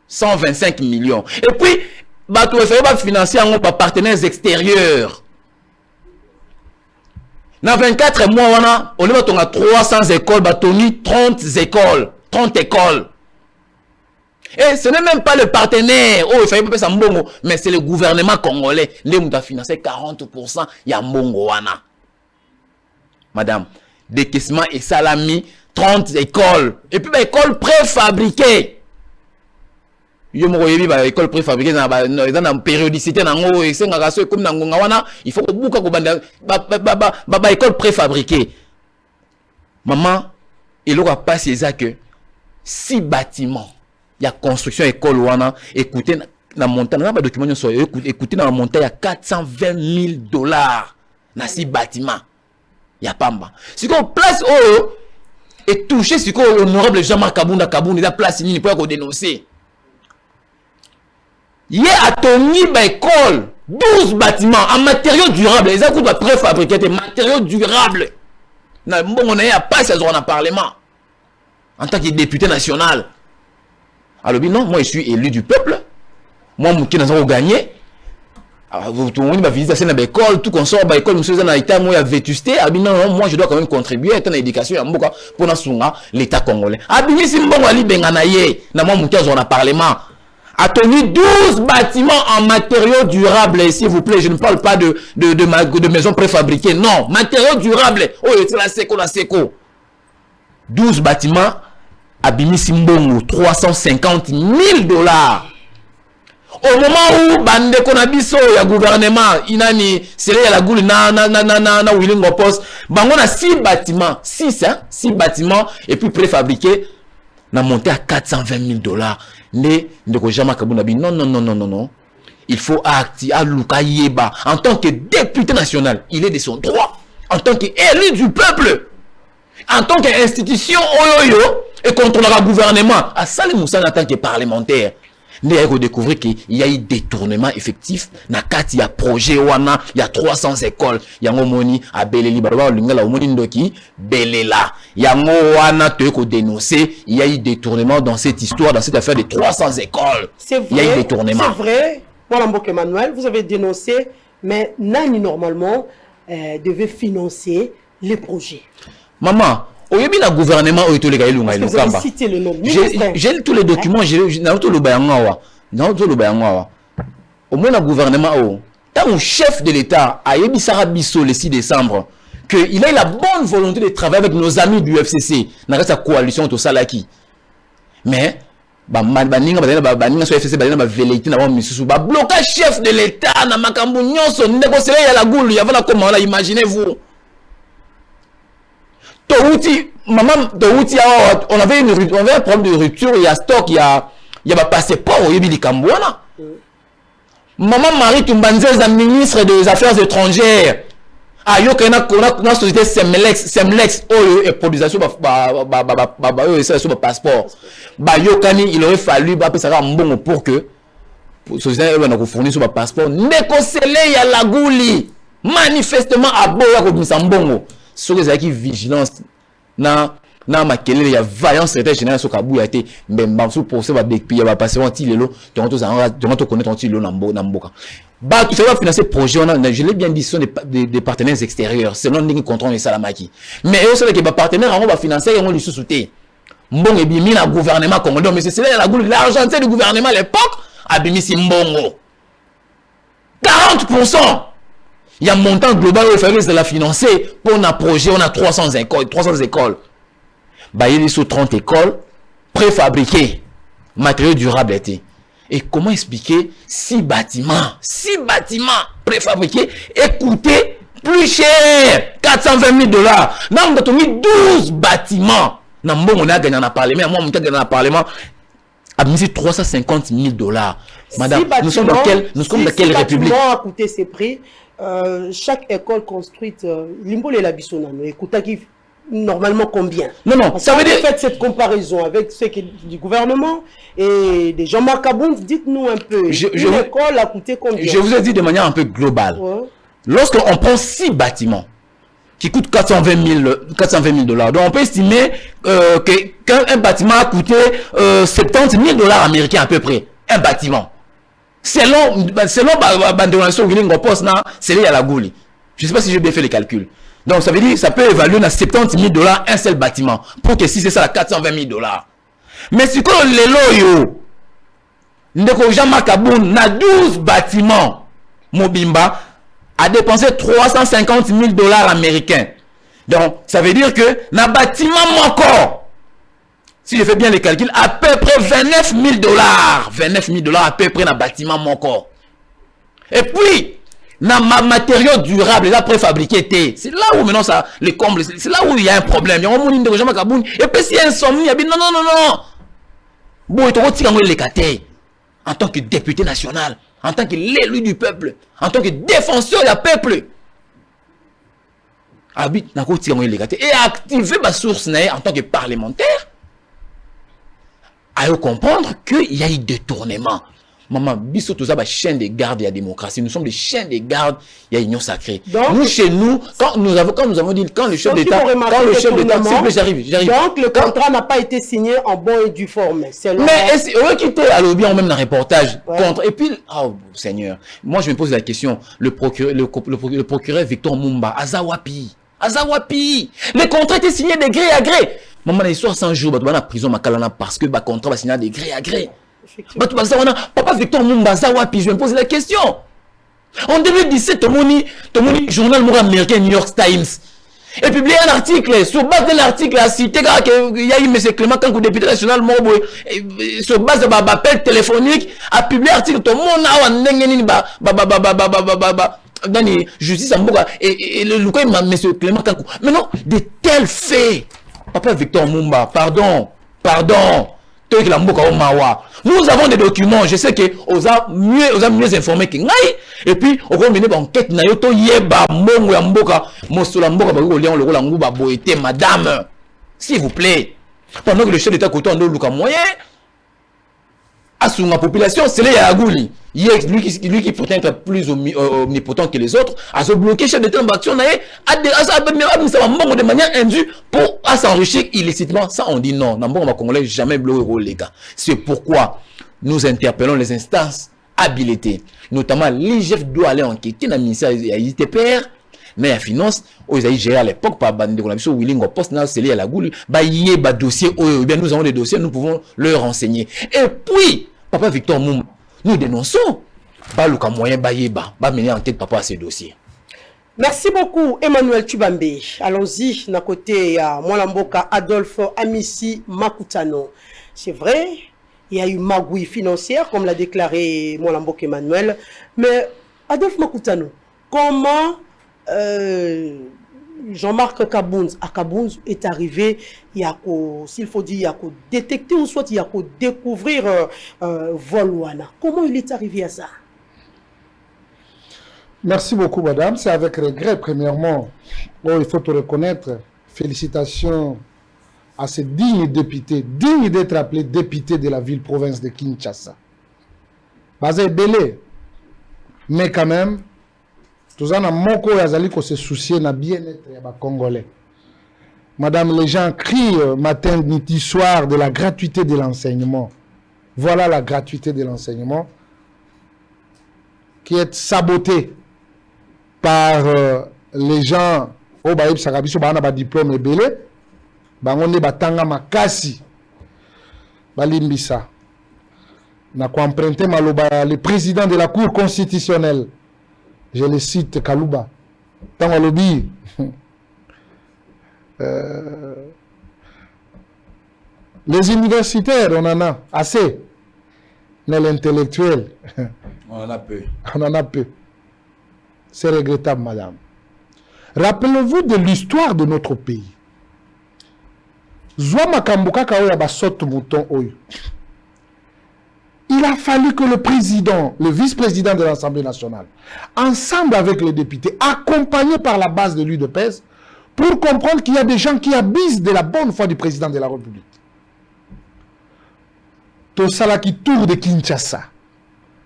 125 millions et puis ba to faire ba financer en partenaires extérieurs. Dans 24 mois, on a 300 écoles, batoni 30 écoles, 30 écoles. Et ce n'est même pas le partenaire, oh, il fallait pas ça mbongo, mais c'est le gouvernement congolais. Les mouta financé 40%, il y a mbongo wana. Madame, décaissement et salami, 30 écoles. Et puis, écoles préfabriquées. Yo mo yebi ba école préfabriquée dans la périodicité nango et senga kaso comme nango wana il faut buka ko banda ba école préfabriquée. Maman il aura passé ça que 6 bâtiments il y a construction école wana écoutez na montant na ba document so écoutez dans la montant il y a 420 000 dollars na 6 bâtiments. Il y a pamba. Si qu'on place oh et toucher si qu'on honorable Jean-Marc Kabunda il a place ni pour dénoncer. Il y a à Tony école 12 bâtiments en matériaux durables. Les accords doivent préfabriquer des matériaux durables. On a pas ces zones en parlement en tant que député national. Alors non, moi je suis élu du peuple. Moi qui nous avons gagné. Tout le monde va visiter la école, tout qu'on sort de l'école, monsieur dans l'état moi il y a vétusté. Non, moi je dois quand même contribuer à ton éducation pour l'État congolais. Abimi si mbongo ali benganaye na moi qui en parlement. A tenu 12 bâtiments en matériaux durables, s'il vous plaît. Je ne parle pas de maisons préfabriquées. Non, matériaux durables. Oh, c'est la seco. 12 bâtiments à Bimisimbongo, 350 000 dollars. Au moment où Bande Konabiso, il y a gouvernement, Inani, c'est là, il y a la goule, na Willy Ngopos. On a 6 bâtiments, 6 bâtiments, et puis préfabriqués. On a monté à 420 000 dollars. Non. Il faut acter à Luka Yeba. En tant que député national, il est de son droit. En tant qu'élu du peuple. En tant qu'institution, et contrôlera le gouvernement. À Salé Moussa en tant que parlementaire. Nous avons découvert qu'il y a eu détournement effectif. Dans il y a projet, il y a 300 écoles. Il y a un moni à Beleli, Belela. Il y a un dénoncé. Il y a eu détournement dans cette histoire, dans cette affaire de 300 écoles. C'est vrai. Il y a eu détournement. C'est vrai. Voilà, Mbok Emmanuel, vous avez dénoncé, mais Nani, normalement, devait financer les projets. Maman, au début, le gouvernement a été légal. Vous avez cité le nom. J'ai tous les documents, j'ai tout le bayangawa. Au moins, le gouvernement, tant le chef de l'État a émis Sarabiso le 6 décembre, qu'il a eu la bonne volonté de travailler avec nos amis du FCC dans sa coalition au Salaki. Mais, blocage chef de l'État, na makambu nyonso, négocier à la goule, il y avait la comment là, imaginez-vous. Maman, on avait un problème de rupture, il y a stock, il y a un passeport au Yébi Kambouana. Maman Marie Tumbanzé, ministre des Affaires étrangères. Ah, yo kena na société Semlex et produisation passeport. Bah yo kani il aurait fallu ça mbongo pour que société va fournir sur passeport. Négocier ya la gouli. Manifestement à boya ko mbongo. Ce que c'est vigilance na makelele ya vaillance secrétaire général sur Kabou a été même sous procès va dépier va passer un tilelo donc connaître un tilelo na mboka. Bah tout ça va financer projet je l'ai bien dit ce sont des partenaires extérieurs selon les contrôle et salamaki. Mais eux c'est que les partenaires on va financer et on lui sous-souter. Mbongo bimi na gouvernement congolais mais c'est là l'argent du gouvernement à l'époque a bimi si mbongo. 40%. Il y a un montant global où il fallait la financer pour un projet, on a 300 écoles. Bah, il est sous 30 écoles préfabriquées, matériaux durables étaient. Et comment expliquer 6 bâtiments préfabriqués et coûtaient plus cher, $420 000. Là, on a mis 12 bâtiments. On a gagné dans le Parlement, moi, on a gagné dans le Parlement. A mis $350 000. Madame, nous sommes dans quelle république? A coûté ces prix. Chaque école construite, Limbo et la Bissonano, écoutez qui normalement combien? Non, ça veut dire. Faites cette comparaison avec ceux du gouvernement et des Jean-Marc Aboum, dites-nous un peu. Une école a coûté combien? Je vous ai dit de manière un peu globale. Ouais. Lorsqu'on prend 6 bâtiments qui coûtent $420 000, donc on peut estimer qu'un bâtiment a coûté $70 000 américains à peu près. Un bâtiment. Selon c'est lié à la gouli. Je ne sais pas si j'ai bien fait les calculs. Donc ça veut dire ça peut évaluer à $70 000 un seul bâtiment. Pour que si c'est ça, $420 000. Mais si on les loyo, Ndeko Jean-Marc Aboun na 12 bâtiments, Mobimba a dépensé $350 000 américains. Donc ça veut dire que na bâtiment encore. Si je fais bien les calculs, à peu près $29 000. $29 000 à peu près dans le bâtiment mon corps. Et puis, dans ma matériaux durables, là préfabriqués, c'est là où maintenant ça, les combles, c'est là où il y a un problème. Il y a un monde de Jean-Marc Aboun. Et puis s'il y a insomnie, il y a non. Bon, il te en tant que député national, en tant que l'élu du peuple, en tant que défenseur du peuple. Habite dans et activer ma source en tant que parlementaire. À comprendre qu'il y a eu détournement. Maman, biso tout ça, chaîne de garde et la démocratie. Nous sommes des chaînes de garde, il y a union sacrée. Donc, nous, chez nous, quand nous avons dit, quand le chef d'État, j'arrive. Donc, le contrat n'a pas été signé en bon et due forme. Mais, on va quitter à l'objet, même dans le reportage, contre. Et puis, oh, Seigneur, moi, je me pose la question, le procureur Victor Mumba, Azawapi. Le contrat était signé de gré à gré. Maman, il soit 100 jours, bah, la prison parce que le contrat va signer de gré à gré. Papa Victor Mumba Zawapi, je me pose la question. En 2017, ton journal américain New York Times a publié un article. Sur base de l'article, a cité qu'il y a eu M. Clément Kankou, député national, sur base de l'appel téléphonique, a publié un article. Tout le monde a justice en Mboka et le Lucas M. Clément Kankou. Mais non, de tels faits. Papa Victor Mumba, pardon. Nous avons des documents, je sais que vous avez mieux informé que nous. Et puis, on va mener une enquête. Madame, s'il vous plaît, pendant que le chef d'État côté en moyen, à son population, c'est les Yagouli. Lui qui peut être plus omnipotent que les autres, à se bloquer chef de temps d'action, de manière indue pour s'enrichir illicitement. Ça, on dit non. N'importe quoi, Congolais, jamais bloqué les gars. C'est pourquoi nous interpellons les instances habilitées. Notamment, l'IGF doit aller enquêter dans le ministère de l'ITPR, mais la finance, ils ont géré à l'époque par Bande de Willing au poste, c'est lié à la goule, dossier, bien nous avons des dossiers, nous pouvons leur renseigner. Et puis, Papa Victor Moum, nous dénonçons, Balouka moyen, mener enquête papa à ces dossiers. Merci beaucoup, Emmanuel Tubambe. Allons-y, d'un côté, Mwalamboka Adolphe Amissi Makutano. C'est vrai, il y a eu magouille financière, comme l'a déclaré Mwalamboka Emmanuel, mais Adolphe Makutano, comment Jean-Marc Kabounz à Kabounz est arrivé, s'il faut dire, il y a qu'à détecter ou soit il y a qu'à découvrir Volwana. Comment il est arrivé à ça? Merci beaucoup, madame. C'est avec regret, premièrement. Oh, il faut te reconnaître. Félicitations à ce digne député, digne d'être appelé député de la ville-province de Kinshasa. Bazé belé. Mais quand même, tout ça, moko yazali ko se soucier na bien-être des Congolais. Madame, les gens crient matin, midi, soir de la gratuité de l'enseignement. Voilà la gratuité de l'enseignement qui est sabotée par les gens au Baïb Sarabiso, ba na diplôme belé, ba ngone batanga makasi, balimbisa. Na ko emprunté maloba le président de la Cour constitutionnelle. Je le cite, Kalouba. Dans le lobby, les universitaires, on en a assez. Mais l'intellectuel, on en a peu. On en a peu. C'est regrettable, madame. Rappelez-vous de l'histoire de notre pays. Zouama Kambuka Kaoya Basot Mouton Oyo. Il a fallu que le président, le vice-président de l'Assemblée nationale, ensemble avec les députés, accompagnés par la base de l'UDPS, pour comprendre qu'il y a des gens qui abusent de la bonne foi du président de la République. Tout ça là qui tourne de Kinshasa.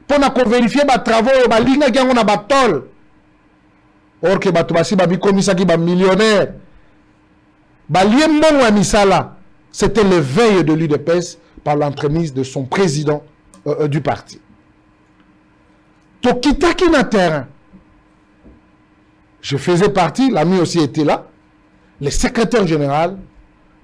Pour vérifier les travaux, les lignes qui ont batol. Or que Batouassi babi commissaire qui est millionnaire. C'était le veille de l'UDPS par l'entremise de son président du parti. Tokitaki na terrain. Je faisais partie, l'ami aussi était là, le secrétaire général,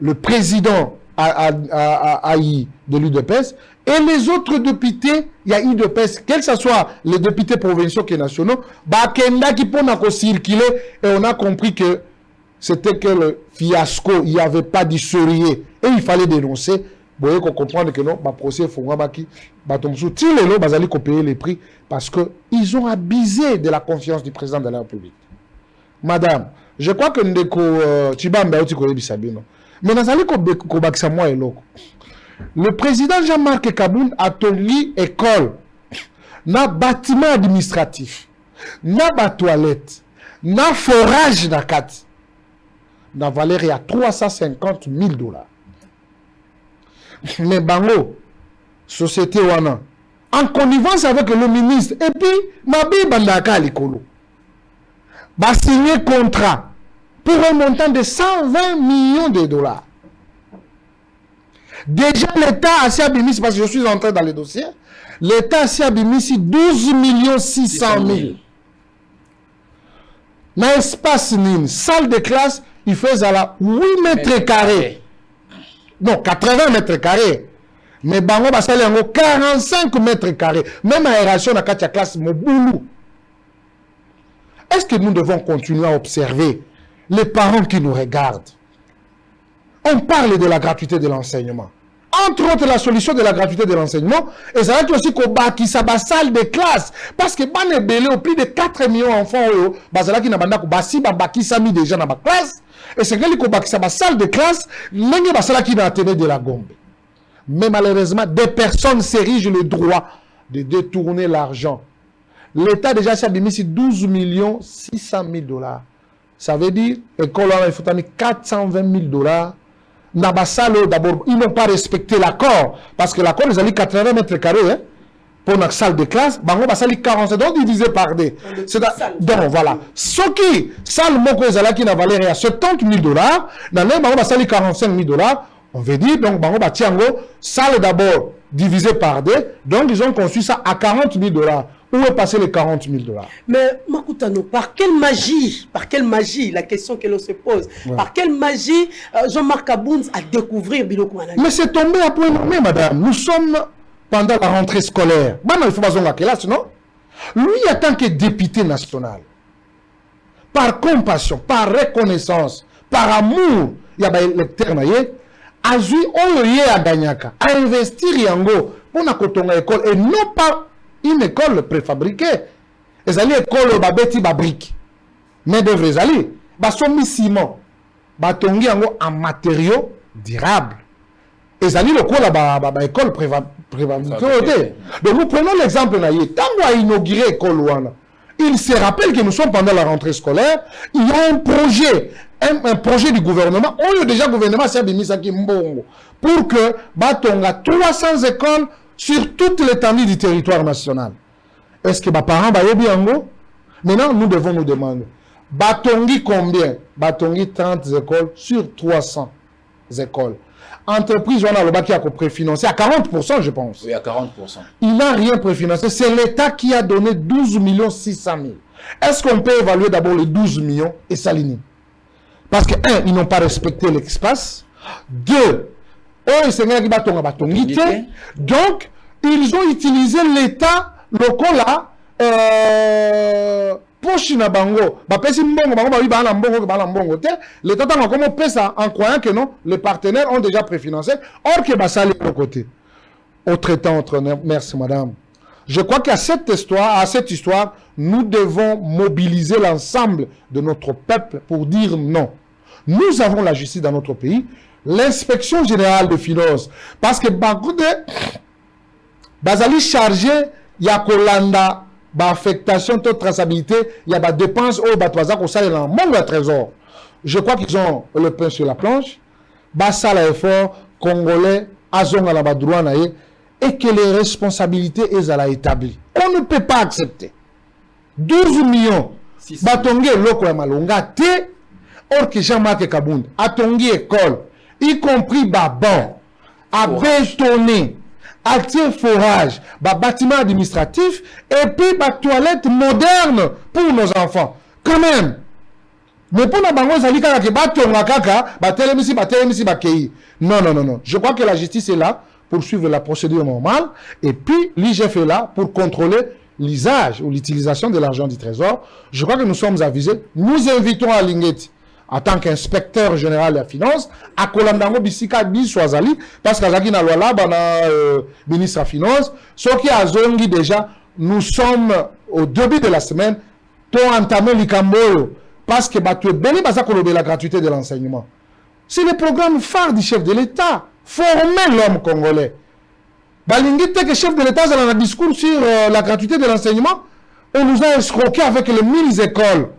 le président AI de l'UDPS et les autres députés, il y a UDPS, quels que soient les députés provinciaux et nationaux, Bakenda qui pour circuler et on a compris que c'était que le fiasco, il n'y avait pas d'issurier et il fallait dénoncer. Vous voyez qu'on comprend que non, le procès Fongabaki, Batomsou, Tilelo, Bazali, qu'on paye les prix parce qu'ils ont abusé de la confiance du président de la République. Madame, je crois que Ndeko Tibamba Otiko Bisabino. Mais Nazali Kobaksa moi et l'autre. Le président Jean-Marc Kaboun a tenu école, na bâtiment administratif, na toilette, na forage na kat, na valeur à 350 000 $. Mais Bango, société Wana, en connivence avec le ministre, et puis, Mabi Bandaka Likolo, va signer contrat pour un montant de 120 millions de $. Déjà, l'État a si abimisi, parce que je suis entré dans le dossier, l'État a si abimisi 12 600 000. Dans l'espace NIN, salle de classe, il fait à la 8 mètres carrés. Non, 80 mètres carrés. Mais Bango va saler en 45 mètres carrés. Même aération dans la classe, mon boulot. Est-ce que nous devons continuer à observer les parents qui nous regardent? On parle de la gratuité de l'enseignement. Entre autres, la solution de la gratuité de l'enseignement, et ça va être aussi qu'on bâtit sa salle de classe. Parce que ban est belé au plus de 4 millions d'enfants, bazala qui n'a pas bâti, bâti ça mis déjà dans ma classe. Et c'est que qu'on bâtit sa salle de classe, n'engue bazala qui n'a tenu de la gombe. Mais malheureusement, des personnes s'érigent le droit de détourner l'argent. L'État déjà s'est mis 12 600 000 $. Ça veut dire, école, il faut 420 000 $. Nabasalo, d'abord, ils n'ont pas respecté l'accord. Parce que l'accord, ils ont 80 mètres carrés. Hein, pour notre salle de classe, bango basali 40, donc divisé par 2. Donc voilà. Ce qui, salle moko ezalaki na valeur à 70 000 $, dans bango basali 45 000 $, on veut dire, donc bango batiango, salle d'abord divisé par 2, donc ils ont conçu ça à 40 000 $. Où est passé les 40 000 $? Mais Makutano, par quelle magie, la question que l'on se pose, par quelle magie Jean-Marc Kabounz a découvert Biloko Manani? Mais c'est tombé à point nommé, madame. Nous sommes pendant la rentrée scolaire. Il faut pas classe, non? Lui, en tant que député national, par compassion, par reconnaissance, par amour, il y a des lecteurs, a joué à Ganyaka, à investir yango pour na kotonga école et non pas une école préfabriquée. Les alliés école babeti babrique. Mais de vrais alliés, basomi ciment, batongi yango en matériaux durables. Les alliés le quoi la école préfabriquée. Donc nous prenons l'exemple naïe. Tant qu'on a inauguré l'école ouana, il se rappelle que nous sommes pendant la rentrée scolaire, il y a un projet du gouvernement, on a déjà gouvernement pour que Batonga 300 écoles sur toute l'étendue du territoire national. Est-ce que mes parents va bien? Maintenant, nous devons nous demander, Batongi combien? Batongi 30 écoles sur 300 écoles. Entreprise, on a le bac qui a préfinancé à 40%, je pense. Oui, à 40%. Il n'a rien préfinancé. C'est l'État qui a donné 12 600 000. Est-ce qu'on peut évaluer d'abord les 12 millions et s'aligner? Parce que, un, ils n'ont pas respecté l'espace. Deux, donc, ils ont utilisé l'État local là, poche na bango ba pesi mbongo bango ba ba na mbongo te l'état t'a comment paie ça en croyant que non les partenaires ont déjà préfinancé or que ba sali de côté au traitant entre merci madame. Je crois qu'à cette histoire nous devons mobiliser l'ensemble de notre peuple pour dire non. Nous avons la justice dans notre pays, l'inspection générale de finances parce que Bakude bazali chargé ya kolanda affectation de traçabilité, il y a des dépenses au Batouaza qu'on sait dans le monde de trésor. Je crois qu'ils ont le pain sur la planche. Bassa l'effort congolais, azonga la badrouana et que les responsabilités sont établies. On ne peut pas accepter 12 millions. Batongé loko ya malonga te or que Jean-Marc Kabound a tongi école, y compris Babon, a bétonné. Actif forage, bâtiment administratif et puis toilette moderne pour nos enfants. Quand même. Mais pour nos bango zalika ke batonga kaka, batelemisi bakei. Non. Je crois que la justice est là pour suivre la procédure normale et puis l'IGF est là pour contrôler l'usage ou l'utilisation de l'argent du trésor. Je crois que nous sommes avisés. Nous invitons à Lingeti en tant qu'inspecteur général de la finance, à Kolandango Bissika Biswazali, parce qu'Azaki na Loala, ministre de la finance, ce qui a zongi déjà, nous sommes au début de la semaine, pour entamer l'Ikamboyo, parce que tu es béni, parce que la gratuité de l'enseignement. C'est le programme phare du chef de l'État, former l'homme congolais. Balingite que chef de l'État, dans un discours sur la gratuité de l'enseignement, on nous a escroqué avec les 1000 écoles.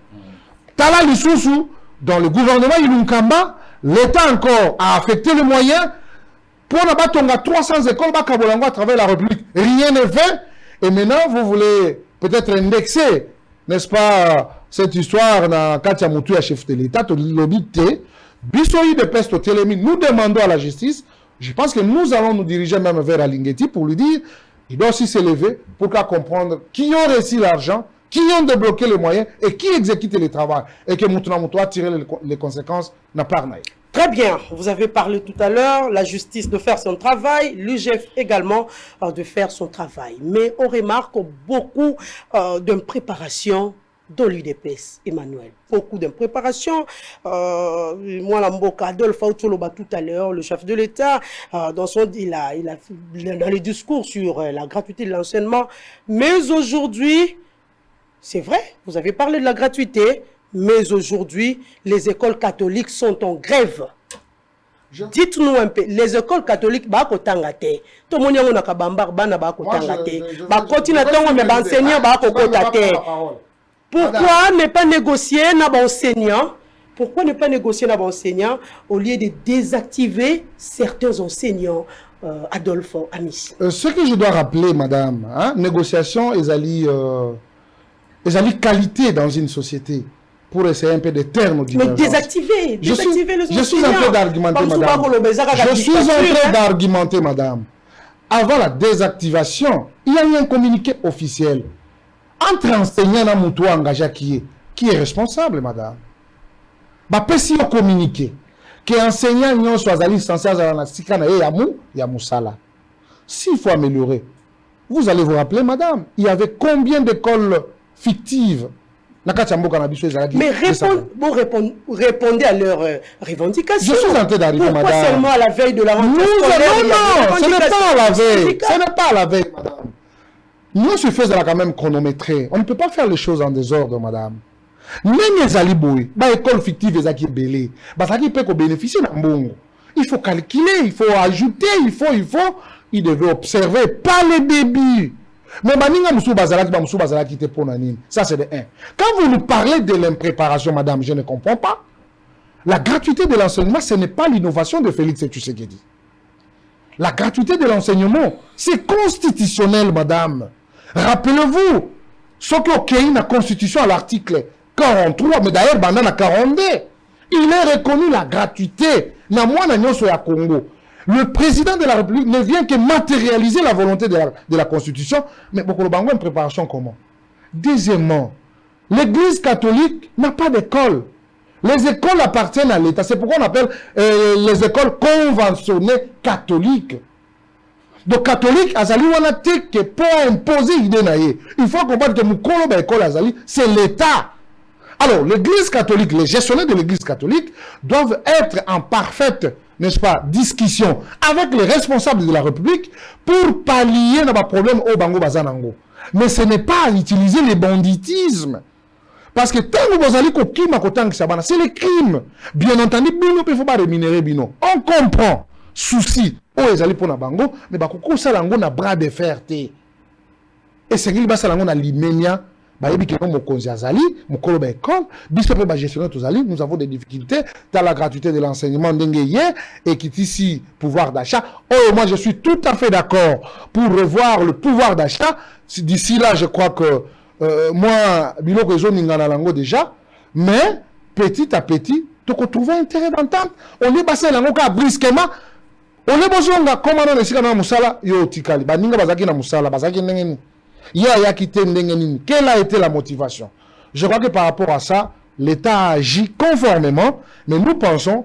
Tala Lissousou, dans le gouvernement Ilunkamba, l'État encore a affecté les moyens pour n'abattre 300 écoles à travers la République. Rien n'est fait. Et maintenant, vous voulez peut-être indexer, n'est-ce pas, cette histoire dans Katia Moutou, chef de l'État, l'obité, Bissoyi de Peste au Télémi, nous demandons à la justice, je pense que nous allons nous diriger même vers Alingeti pour lui dire, il doit aussi s'élever pour qu'à comprendre qui ont reçu l'argent, qui ont débloqué les moyens et qui exécutent les travaux. Et que Moutouna a tiré les conséquences n'a pas arnaï. Très bien, vous avez parlé tout à l'heure, la justice de faire son travail, l'UGF également de faire son travail. Mais on remarque beaucoup d'une préparation dans l'UDPS, Emmanuel. Beaucoup de préparation. Moi, Lamboka, Adolphe Aoutsoloba tout à l'heure, le chef de l'État, dans le discours sur la gratuité de l'enseignement. Mais aujourd'hui, c'est vrai, vous avez parlé de la gratuité, mais aujourd'hui, les écoles catholiques sont en grève. Dites-nous un peu, les écoles catholiques, tout le monde a pourquoi ne pas négocier avec les enseignants Pourquoi ne pas négocier avec l'enseignant au lieu de désactiver certains enseignants, Adolphe Amici? Ce que je dois rappeler, madame, hein, négociation, ils allient qualité dans une société pour essayer un peu de termes divergents. Mais désactiver les enseignants. Je suis en train d'argumenter, madame. Je suis en train d'argumenter, madame. Avant la désactivation, il y a eu un communiqué officiel entre enseignants et Moutoua engagé qui est responsable, madame. Bah, si on communiqué que enseignants n'y soit censés avoir la sikana et Yamoussala. S'il faut améliorer, vous allez vous rappeler, madame, il y avait combien d'écoles fictives? Mais répondez à leurs revendications. Je suis en train d'arriver, madame. Pourquoi seulement à la veille de la rentrée scolaire? Non, ce n'est pas à la veille. Ce n'est pas à la veille, madame. Nous suffisons quand même chronométrer. On ne peut pas faire les choses en désordre, madame. Même les alibouis, les écoles fictives, les qui belé, qui peut bénéficier d'un bon. Il faut calculer, il faut ajouter, il devait observer, pas les débits. Mais ça c'est de 1. Quand vous nous parlez de l'impréparation, madame, je ne comprends pas. La gratuité de l'enseignement, ce n'est pas l'innovation de Félix Tshisekedi. La gratuité de l'enseignement, c'est constitutionnel, madame. Rappelez-vous, ce qui est la constitution à l'article 43, mais d'ailleurs, pendant la 42, il est reconnu la gratuité. Congo. Le président de la République ne vient que matérialiser la volonté de la Constitution, mais pour une préparation comment? Deuxièmement, l'Église catholique n'a pas d'école. Les écoles appartiennent à l'État. C'est pourquoi on appelle les écoles conventionnées catholiques. Donc, catholique, Azali Wanate, qui peut imposer l'idée. Il faut comprendre que Moukolo, l'école Azali, c'est l'État. Alors, l'Église catholique, les gestionnaires de l'Église catholique doivent être en parfaite, n'est-ce pas, discussion avec les responsables de la République pour pallier nos problèmes au Bango Bazanango. Mais ce n'est pas à utiliser les banditismes. Parce que tant que vous allez c'est les crimes. Bien entendu, Bino ne faut pas rémunérer Bino. On comprend. Souci. Oh, ils allaient pour la Bango, mais Bakoko Salango n'a bras de fer. Et c'est qu'il va Salango na Limenia. Nous avons des difficultés dans la gratuité de l'enseignement et qui est ici pouvoir d'achat. Oh, moi je suis tout à fait d'accord pour revoir le pouvoir d'achat. D'ici là, je crois que moi, déjà, mais petit à petit, tu peux trouver intérêt d'entente. On est passé là, brusquement. On est besoin de comment on est dans Moussala, yo tikali. Baninga bazaki na Moussala, bazaki ndengeni. Quelle a été la motivation? Je crois que par rapport à ça, l'État agit conformément, mais nous pensons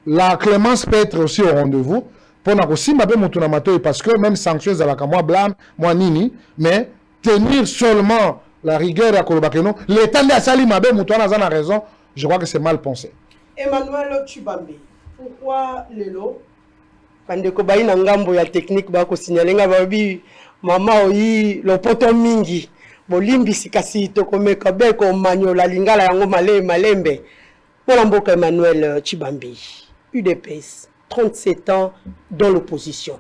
la clémence peut être aussi au rendez-vous. Parce que même sanctions à la moi blâme, moi nini, mais tenir seulement la rigueur à Kolobakeno, l'État de Sali Mabé Moutouana a raison, je crois que c'est mal pensé. Emmanuel Tshibambi, pourquoi Lelo? Pandeko bayi na ngambo ya technique ba ko signaler ngababi mama oyi lopoto mingi bolimbi sikasi to komeka be ko manyola lingala yango malembe pour mboka Emmanuel Tshibambi UDPS 37 ans dans l'opposition.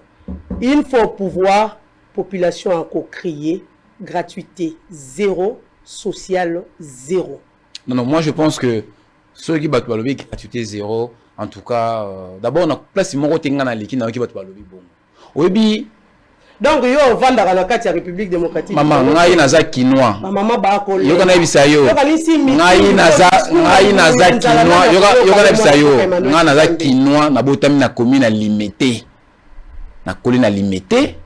Il faut pouvoir population encore crier gratuité zéro, social zéro. Non, moi je pense que ceux qui battent le gratuité zéro, en tout cas, d'abord on a place mon rotinga na liki na qui battent le bon. Oui, donc yo vanda la carte ya République démocratique. Maman ngai naza kinois. Maman ba ko. Yo kana bisa yo. Ngai naza kinois. Yo kana bisa yo. Ngai naza kinois na botami na commune limité. Na commune limité.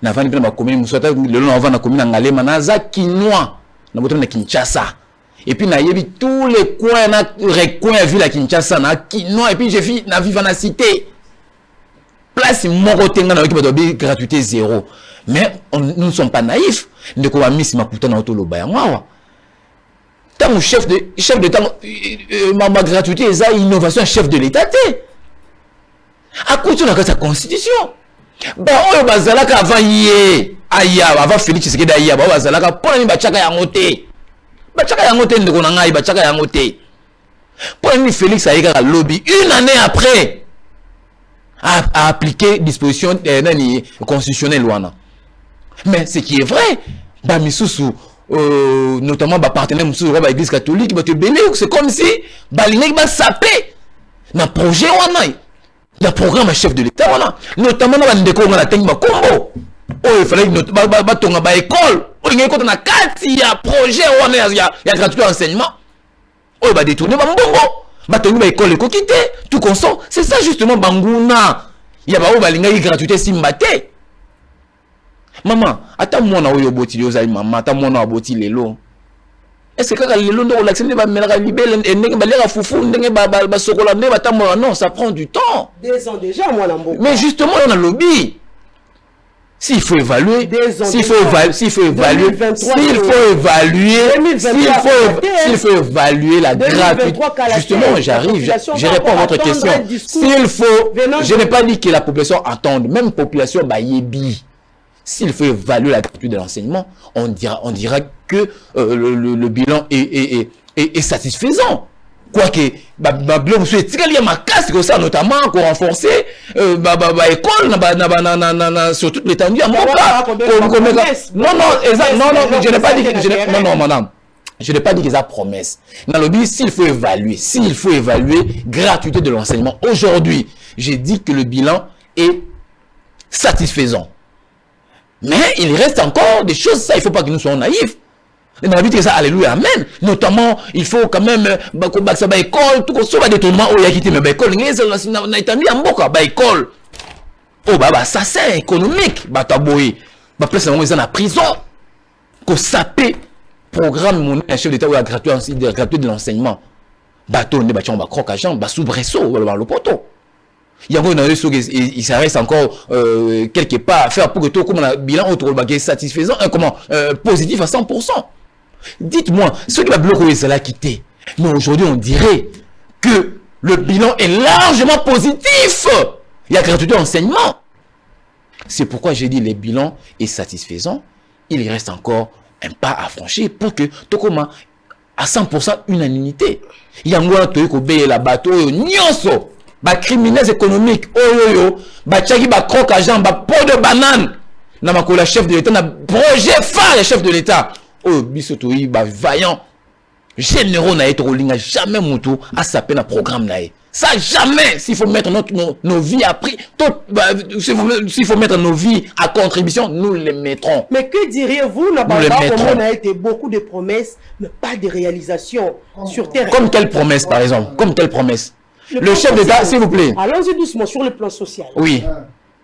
Na vandi pe na commune musota le long avant na commune ngalema naza kinois. Na botami na Kinshasa. Et puis na yebi tous les coins na recoins ville à Kinshasa na kinois et puis j'ai vu na vivre na cité. Place morotenga na qui va gratuité zéro. Mais nous ne sommes pas naïfs. Ne quoi mis ma putain na otoloba ya moi. Tant chef de temps ma gratuité ça innovation chef de l'état té. À cause de la constitution. Ba oyo bazalaka avant yé aya avant Félix Tshisekedi aya ba bazalaka pona ni bachaka ya ngote. Bachaka ya ngote ndeko na ngai bachaka ya ngote. Pona ni Félix ayeka lobby une année après. À appliquer disposition constitutionnelle. Mais ce qui est vrai, Bamisusu, notamment partenaire de l'église catholique, c'est comme si Balingue va saper dans le projet, dans le programme chef de l'État, notamment dans le combo. Il fallait que notre école, il y a un projet, il y a gratuit enseignement. Il va détourner l'école est coquille, tout consent. C'est ça justement, Bangouna. Il y a pas de gratuité simbate. Maman, attends-moi, maman, attends-moi, na boti lelo. Est-ce que quand lelo ndo relaxer ba mela libelle et ndenge ba lera foufou ndenge ba sokola ndenge ba tamona non, ça prend du temps. 2 ans déjà moi na mboka. Mais justement on a lobby. S'il faut évaluer, s'il faut évaluer la gratuité. Justement, j'arrive, je réponds à votre question. S'il faut, je n'ai pas dit que la population attende, même population bayebi. S'il faut évaluer la gratuité de l'enseignement, on dira que le bilan est satisfaisant. Quoique, ma casse comme ça, notamment, pour renforcer école sur toute l'étendue à mon cas. Non, je n'ai pas dit que non, madame. Je n'ai pas dit que c'est promesse. Dans le but, s'il faut évaluer gratuité de l'enseignement. Aujourd'hui, j'ai dit que le bilan est satisfaisant. Mais il reste encore des choses, ça, il ne faut pas que nous soyons naïfs. Et dans la vie que ça, alléluia, amen. Notamment, il faut quand même, école, tout ça, détournement, il y a quitté, mais école, on a été mis en boca, école. Ça c'est économique, taboui. Place dans la prison. Qu'on sapé, programme, mon chef d'État, ou la gratuité de l'enseignement. Bateau, on est croque à jambe, sous-bresseau, le poteau. Il y a encore il reste encore quelque part à faire pour que tout le bilan autour de satisfaisant, positif à 100%. Dites-moi, ceux qui va bloquer ça l'a quitté. Mais aujourd'hui, on dirait que le bilan est largement positif. Il y a gratuité d'enseignement. C'est pourquoi j'ai dit le bilan est satisfaisant. Il reste encore un pas à franchir pour que tout comme à 100% unanimité. Il y a un qui obéit la bateau, nyonso. Criminels économiques, tchaki croque à jambe, pot de banane. La chef de l'État, na projet phare chef de l'État. Bisotoi, vaillant. Généraux n'a été rolling, jamais moutou à saper dans programme naï. Ça jamais, s'il faut mettre nos vies à prix, s'il faut mettre nos vies à contribution, nous les mettrons. Mais que diriez-vous, on a été beaucoup de promesses, mais pas de réalisations sur terrain. Comme quelle promesse, par exemple? Comme quelle promesse? Le chef d'État, s'il vous plaît. Allons-y doucement sur le plan social. Oui.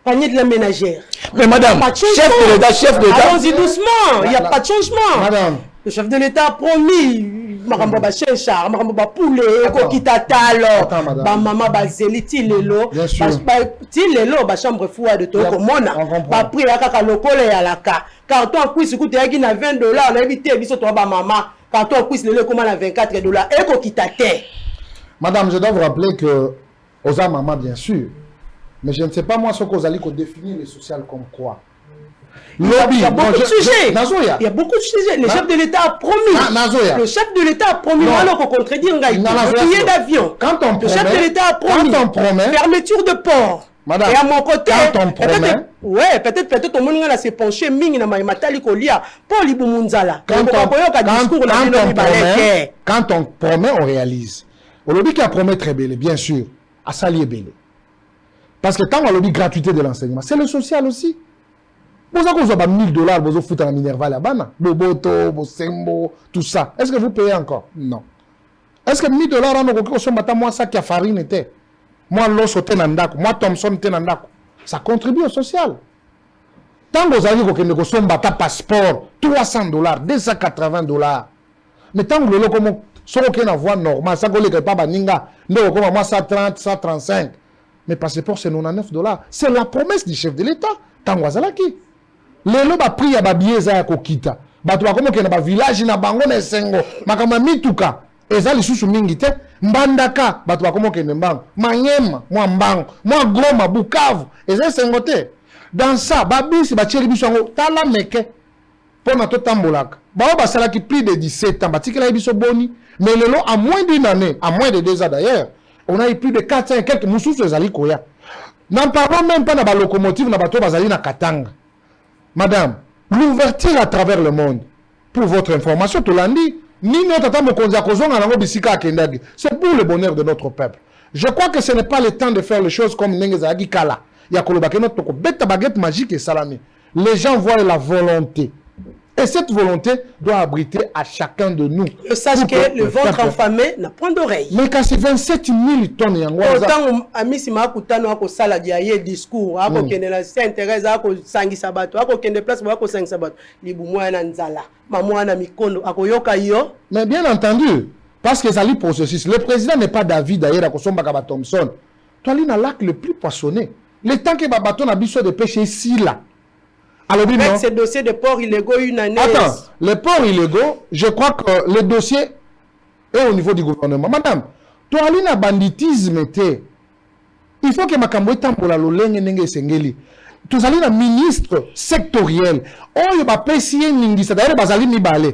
Panier de la ménagère. Mais madame, chef de l'État. Allons-y doucement, il n'y a pas de changement. Madame. Le chef de l'État a promis. Maramba Chenchar, Maramba Poulet, Kokita Talo, Maman Bazeli, Tilelo, Tilelo, chambre fouille de Tokomona, prix à Kakalokole et à la Ka. Quand on puisse écouter à $20, on a évité, bisous, toi, maman. Quand on puisse le commande à $24, et Kokita Te. Madame, je dois vous rappeler que, aux maman, bien sûr, mais je ne sais pas moi ce que vous allez définir le social comme quoi. Il y a beaucoup de sujets. Il y a beaucoup de sujets. Le chef de l'État a promis. Le chef de l'État a promis. Alors qu'on contredit un gars. Le billet d'avion. Le chef de l'État a promis. Fermeture de port. Madame, et à mon côté, quand on promet, peut-être au monde s'est penché mingi na matali kolia pour libumunzala. Quand on promet, on réalise. Au lobby qui a promis très belle, bien sûr, à s'allier belle. Parce que tant on lobby gratuité de l'enseignement, c'est le social aussi. Vous avez $1000, vous foutez à Minerva là-bas, Boboto, Bosembo, tout ça. Est-ce que vous payez encore? Non. Est-ce que $1000, moi, ça qui a farine était? Moi, l'os au Tenandako, moi, Thompson Tenandako. Ça contribue au social. Tant que vous avez un passeport, $300, $280. Mais tant que vous avez une voie normale, ça ne pas baninga, moi, 130, 135. Mais passeport, c'est $99. C'est la promesse du chef de l'État. Tant que vous avez lelo ba prix ya ba billet za ya kokita bato ba komo ke na ba village na bango na sengo makama mituka eza lisusu mingi te mbandaka bato ba komo ke mbango manyema mwa mbango mwa Goma Bukavu eza sengo te dans ça ba bisi ba tieli biso ngo tala meke pona to tambolaka ba ba sala ki plus de 17 ans batikela biso boni mais lelo à moins d'une année à moins de 2 ans d'ailleurs on a eu plus de 400 et quelques mususu ezali koya n'en parlons même pas na ba locomotive na bato bazali na Katanga. Madame, l'ouverture à travers le monde, Pour votre information, tout lundi, c'est pour le bonheur de notre peuple. Je crois que ce n'est pas le temps de faire les choses comme Nengezagi Kala. Il y a une baguette magique et salami. Les gens voient la volonté. Et cette volonté doit abriter à chacun de nous. Sache que le ventre enfamé n'a point d'oreille. Mais quand c'est 27 000 tonnes, autant Amisima Koutano a saladi a discours, a kokene s'intéresse à sangi sabato, a kokene place pour sangi sabato. Libumwana nzala, mamwana mikondo, a koyoka yo. Mais bien entendu, parce que ça lit processus. Le président n'est pas David d'ailleurs à Kosomba Kaba Thompson. Toi, il a l'acte le plus poissonné. Le temps que Babaton a besoin de pêcher ici là. Alors, avec ces dossiers de ports illégaux, une année. Attends, les ports illégaux, je crois que le dossier est au niveau du gouvernement. Madame, toi, il y a banditisme. Il faut que Makambo Tambola Lolenge Nenge Sengeli. Tu as un ministre sectoriel. Oh, il va payer Ningisa. D'ailleurs, Bazali Mibale.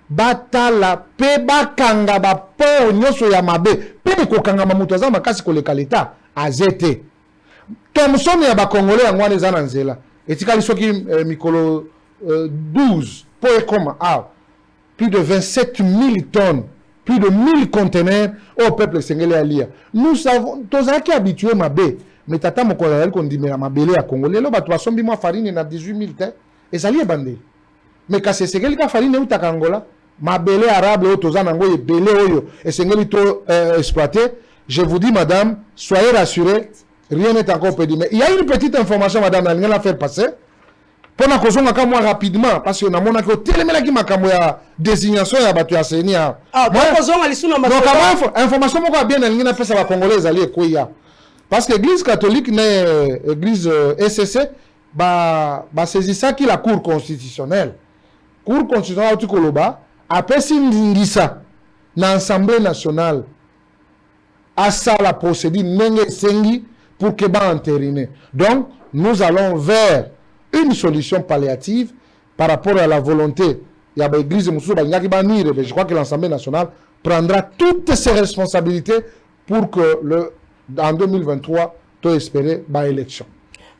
Batala, Peba Kanga, Bapo, Nyoso Yamabe, Pebe Kokanga Mamutaza, Makasi Koleka Azete. Thomson et Congolais en Wanezananzela. Et si vous Mikolo 12, plus de 27 000 tonnes, plus de 1000 conteneurs au peuple sénégalais à lire. Nous savons, tous ceux qui sont habitués à Mabé, mais tata mon collègue qu'on dit, mais à Mabélé à Congolais, là, tu as son bima farine na 18 000 tonnes, et ça y est bandé. Mais quand c'est Sénégalais qui farine, où tu as Angola, Mabélé arabe, ou tous en Angola, et Bélé, et Sénégalais tout exploité, je vous dis, madame, soyez rassurés. Rien n'est encore pédé. Mais il y a une petite information, madame, elle l'a fait passer. Pendant que je moi rapidement, parce qu'on a mon accord, tellement qui m'a camoué à désignation et à battu à Sénia. Ah, donc, information, moi, bien, elle a fait ça va congolaise, aller quoi. Parce que l'église catholique, l'église SCC, bah, c'est ça qui la Cour constitutionnelle. Cour constitutionnelle, au Tikoloba, après Sindingisa, dans l'Assemblée nationale, à ça la procédure, Nenge Sengi, pour que va entériner. Donc, nous allons vers une solution palliative par rapport à la volonté. Il y a l'église de je crois que l'Assemblée nationale prendra toutes ses responsabilités pour que en 2023, tu espérer l'élection.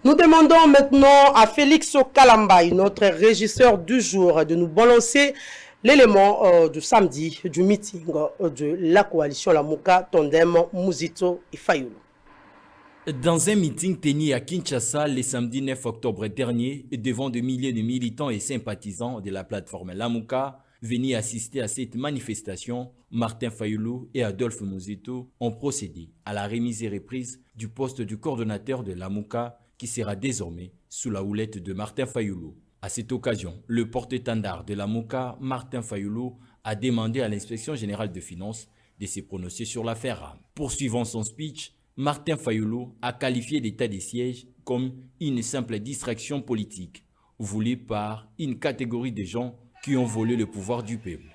Nous demandons maintenant à Félix Kalambay, notre régisseur du jour, de nous balancer l'élément du samedi du meeting de la coalition Lamuka, Tondem, Muzito et Fayulu. Dans un meeting tenu à Kinshasa le samedi 9 octobre dernier, devant des milliers de militants et sympathisants de la plateforme Lamuka, venus assister à cette manifestation, Martin Fayulu et Adolphe Muzito ont procédé à la remise et reprise du poste du coordonnateur de Lamuka qui sera désormais sous la houlette de Martin Fayulu. À cette occasion, le porte-étendard de Lamuka, Martin Fayulu, a demandé à l'inspection générale de finances de se prononcer sur l'affaire. Poursuivant son speech, Martin Fayulu a qualifié l'état des sièges comme une simple distraction politique, voulue par une catégorie de gens qui ont volé le pouvoir du peuple.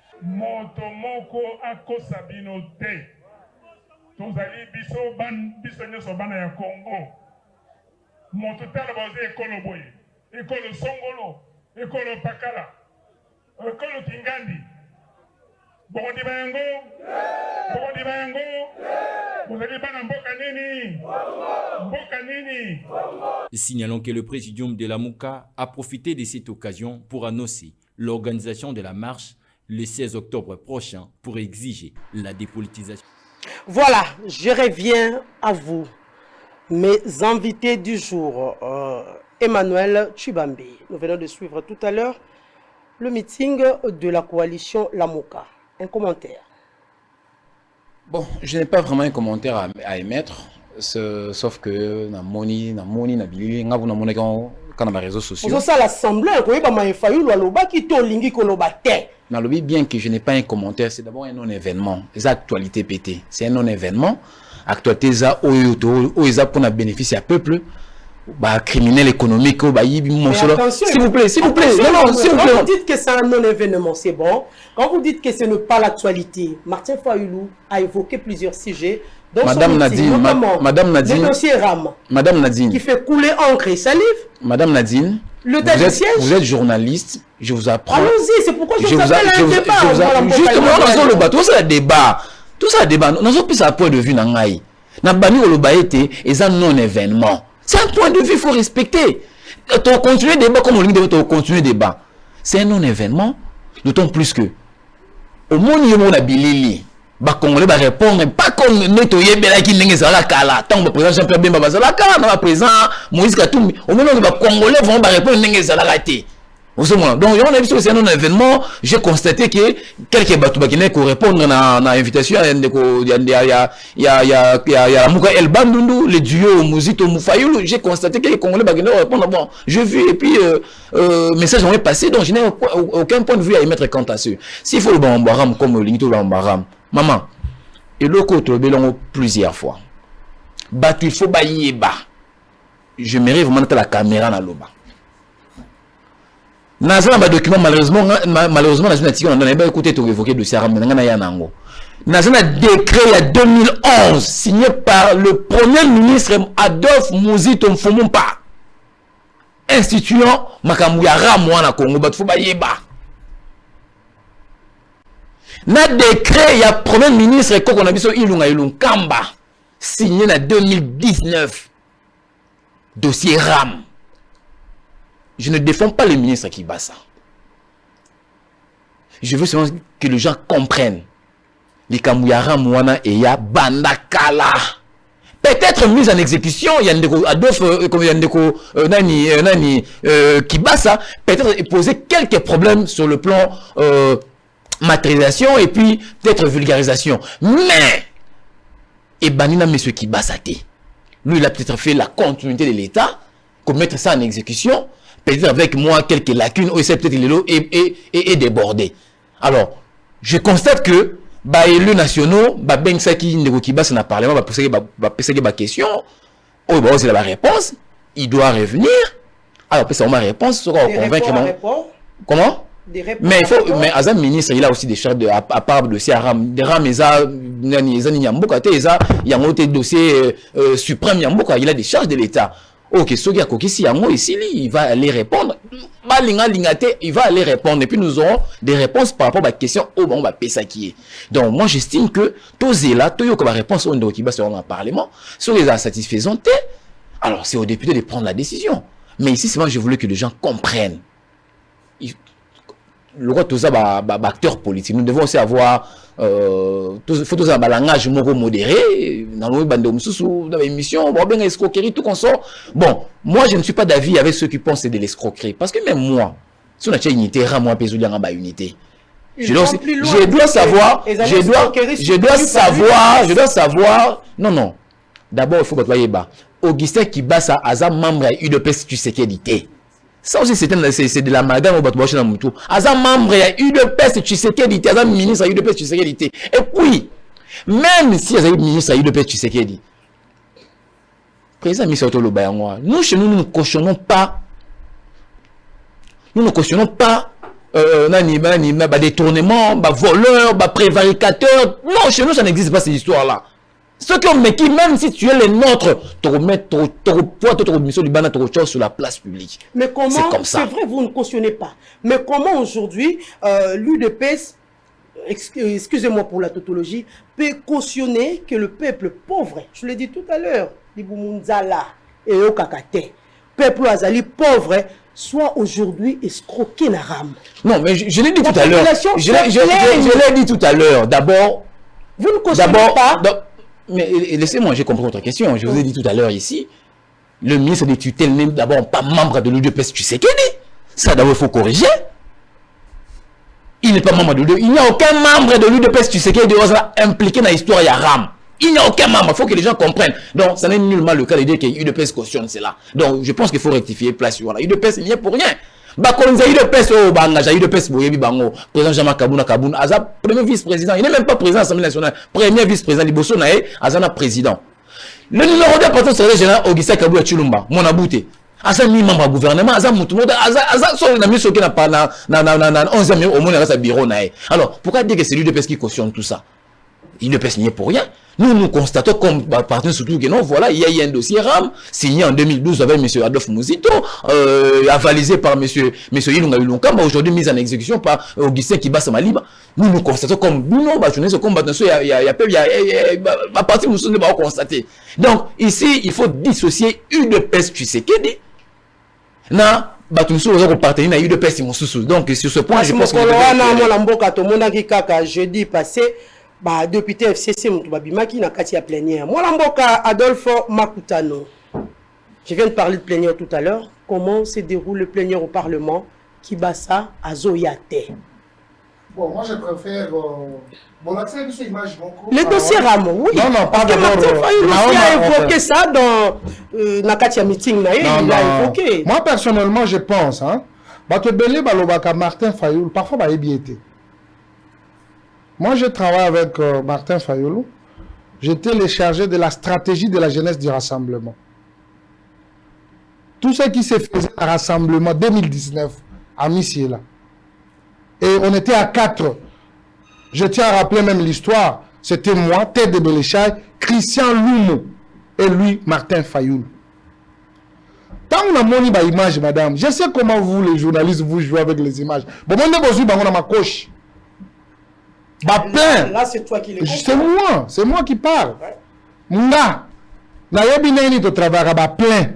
Signalons que le présidium de Lamuka a profité de cette occasion pour annoncer l'organisation de la marche le 16 octobre prochain pour exiger la dépolitisation. Voilà, je reviens à vous. Mes invités du jour, Emmanuel Tshibambe. Nous venons de suivre tout à l'heure le meeting de la coalition Lamuka. Un commentaire. Bon, je n'ai pas vraiment un commentaire à émettre, sauf que na moni na bilili nga na moni quand na réseaux sociaux. Pour ça l'assemblée ko yeba ma fayu lo ba ki to lingi ko lo ba te. Na lobi bien que je n'ai pas un commentaire, c'est d'abord un non-événement. Les actualités pété, c'est un non-événement. Actualité za oyo pour na bénéficier à peuple. Bah, criminel économique, bah, s'il vous plaît, s'il vous plaît. Non, s'il vous plaît. Quand vous dites que c'est un non-événement, c'est bon. Quand vous dites que ce n'est pas l'actualité, Martin Fayulu a évoqué plusieurs sujets. Madame Nadine, Madame Nadine, le dossier RAM, Madame Nadine, qui fait couler encre et salive. Madame Nadine, vous êtes journaliste, je vous apprends. Allons-y, c'est pourquoi je vous appelle à un débat. Justement, le bateau, c'est un débat. Tout ça, débat. Nous avons plus un point de vue dans l'Aïe. Nabani Olobaete est un non-événement. C'est un point de vue, il faut respecter. Tu continuer le débat comme on dit, tu continuer le débat. C'est un non-événement. D'autant plus que au monde il y a bilili ba congolais ba répondre pas comme nettoyer belaki ndenge za la kala tant le président Jean-Pierre Bemba ba za la kala na président Moïse Katumbi au monde ba congolais vont ba répondre ndenge za la raté. Donc on a vu c'est un événement, j'ai constaté que quelques bateaux qui n'ont répondre à l'invitation il y a Mouka El Bandundu, le duo Mouzito Moufayulu, j'ai constaté que les Congolais répondent bon, j'ai vu et puis message on est passé, donc je n'ai aucun point de vue à y mettre quant à ce. S'il faut le Bambaram comme l'Inito Bambaram, maman, et le côté belongo plusieurs fois. Batu il faut bailler bas. Je mérite vraiment la caméra dans le bas. Nazana ba document malheureusement la journée on a pas écouté tout évoquer de Saram Nangana Yanango. Nazana décret il y a 2011 signé par le premier ministre Adolphe Mouzito Mfumumpa instituant makambu ya ramwa na Congo batu ba yeba. Na décret il y a premier ministre Koko na biso Ilunga Ilunkamba signé en 2019 dossier RAM. Je ne défends pas le ministre qui bat ça. Je veux seulement que les gens comprennent. Les Kamouyara Mouana et ya Bandakala. Peut-être mise en exécution, il y a Adolphe qui bat ça. Peut-être poser quelques problèmes sur le plan matérialisation et puis peut-être vulgarisation. Mais, et Banina monsieur qui bat ça. Lui, il a peut-être fait la continuité de l'État, pour mettre ça en exécution. Peut-être avec moi quelques lacunes, ou c'est peut-être est débordé. Alors, je constate que les élus nationaux, ben ça qui n'est pas parlement, poser des questions, c'est la réponse, il doit revenir. Alors, c'est ma réponse, sera convaincre. Comment? Mais il faut, mais Azam ministre, il a aussi des charges à part de CRM, des RAM, il y a un dossier suprême, il a des charges de l'État. Ok, il va aller répondre. Il va aller répondre. Et puis nous aurons des réponses par rapport à la question. Donc moi j'estime que tous là, tous les réponses au Parlement sont les insatisfaisants. Alors c'est aux députés de prendre la décision. Mais ici, c'est moi je voulais que les gens comprennent. Le roi tout ça, acteur politique. Nous devons aussi avoir faut tous avoir un langage modéré dans l'émission, bon, escroquerie, tout qu'on sort. Bon, moi je ne suis pas d'avis avec ceux qui pensent que c'est de l'escroquerie. Parce que même moi, si on a une unité, moi, je dois savoir. Non. D'abord, il faut que tu bas. Augustin qui bat ça, Aza membre à UDPS, tu sais quelle idée. Ça aussi, c'est de la madame au Batouaché dans Moutou. Aza membre à UDPS, tu sais quelle idée. Aza ministre à UDPS, tu sais quelle idée. Et puis, même si Aza ministre à UDPS, tu sais quelle idée. Président Michel Otolo Bayangoa, nous, chez nous, nous ne cautionnons pas. Nous ne cautionnons pas. Détournement, voleur, prévaricateur. Non, chez nous, ça n'existe pas ces histoires-là. Ceux qui ont méquis, même si tu es les nôtres, tu remets ton mission du Bana sur la place publique. Mais comment, c'est vrai, vous ne cautionnez pas. Mais comment aujourd'hui, l'UDPS, excusez-moi pour la tautologie, peut cautionner que le peuple pauvre, je l'ai dit tout à l'heure, Libumunzala et Okakate, peuple azali pauvre, soit aujourd'hui escroqué na ram. Non, mais je l'ai dit tout à l'heure. Je l'ai dit tout à l'heure. D'abord, vous ne cautionnez pas. Mais laissez-moi, j'ai compris votre question. Je vous ai dit tout à l'heure ici, le ministre des tutelles n'est d'abord pas membre de l'UDPS, tu sais qu'il est. Ça d'abord il faut corriger. Il n'est pas membre de l'UDPS. Il n'y a aucun membre de l'UDPS, tu sais qu'il est impliqué dans l'histoire de Yaram. Il n'y a aucun membre, il faut que les gens comprennent. Donc, ça n'est nullement le cas de dire que l'UDPS cautionne cela. Donc, je pense qu'il faut rectifier place. Voilà. l'UDPS, il n'y est pour rien. Bakonza UDPS au Bangaja, UDPS Boyebi Bango, président Jean-Marc Kabouna, Aza, premier vice-président. Il n'est même pas président de l'Assemblée nationale. Premier vice-président, Liboso Nae, Azana président. Le numéro 2 patron secrétaire général, Augustin Kaboula Chulumba, mon abouté. Aza mi membre du gouvernement, Aza Moutumoda, Aza, sur la mission qui n'a pas, na 11e au moins, Aza bureau Nae. Alors, pourquoi dire que c'est l'UDPS qui cautionne tout ça? l'UDPS n'y est pour rien. Nous constatons comme partenaire surtout que non, voilà, il y a eu un dossier RAM signé en 2012 avec M. Adolphe Mouzito, avalisé par M. Ilunga Ilunkamba, aujourd'hui mis en exécution par Augustin Kibasa Maliba. Nous constatons comme nous, il y a partie nous sommes pas constater. Donc ici, il faut dissocier UDPS Tshisekedi na Batunso ont partenaire na UDPS Mosusu. Donc sur ce point, je pense que jeudi passé, député FCC Moutouabimaki na kati ya plénière. Moi Lamboka Adolphe Makutano. Je viens de parler de plénière tout à l'heure. Comment se déroule le plénière au Parlement Kibasa Azoyate? Bon, moi je préfère. Bon, là, c'est une image beaucoup. Le dossier Ramo, oui. Non, pas de Il a évoqué ça dans Nakatia Meeting. Il a évoqué. Moi, personnellement, je pense. Hein, Martin Fayoul, parfois, il a été. Moi, je travaille avec Martin Fayoul. J'étais le chargé de la stratégie de la jeunesse du rassemblement. Tout ce qui s'est fait à rassemblement 2019 à Missiela. Et on était à 4. Je tiens à rappeler même l'histoire. C'était moi, Ted de Beléchaï, Christian Lumo et lui, Martin Fayoul. Tant on a mon image, madame, je sais comment vous, les journalistes, vous jouez avec les images. Bon, on a ma coche. Là, c'est toi qui les comprends. C'est moi qui parle. Nga, na yebine to travailler à plein.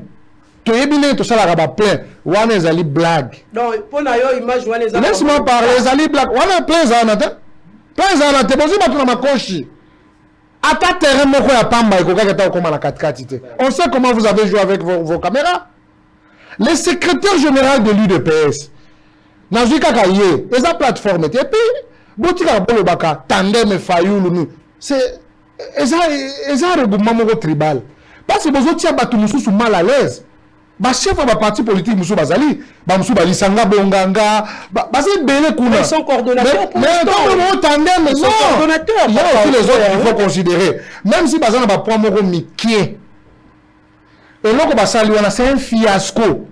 To yebine to sala à plein. Wana ezali blague. Donc, pour na yo image wana ezali. Laisse-moi parler, ezali blague. Wana plein zanata. Plein zanata, bozi ba na makoshi. Ata terrain moko ya pamba ikoka kata okoma na 4x4. On sait comment vous avez joué avec vos caméras. Le secrétaire général de l'UDPS. Nazuka Kaye, esa plateforme et puis botika bolo baka tandem Fayoul c'est esa regroupement moko tribal. Parce que bozo tia batu mususu mal à l'aise. Ba chef ba parti politique mususu bazali, ba mususu bali sanga bonganga, basi belé kuna. Ils sont coordonnateurs pour mais non, tandem ils sont coordonnateurs. Il y a aussi les autres qu'il faut considérer. Même si bazana ba point moko mikie. Et là basali wana c'est un fiasco.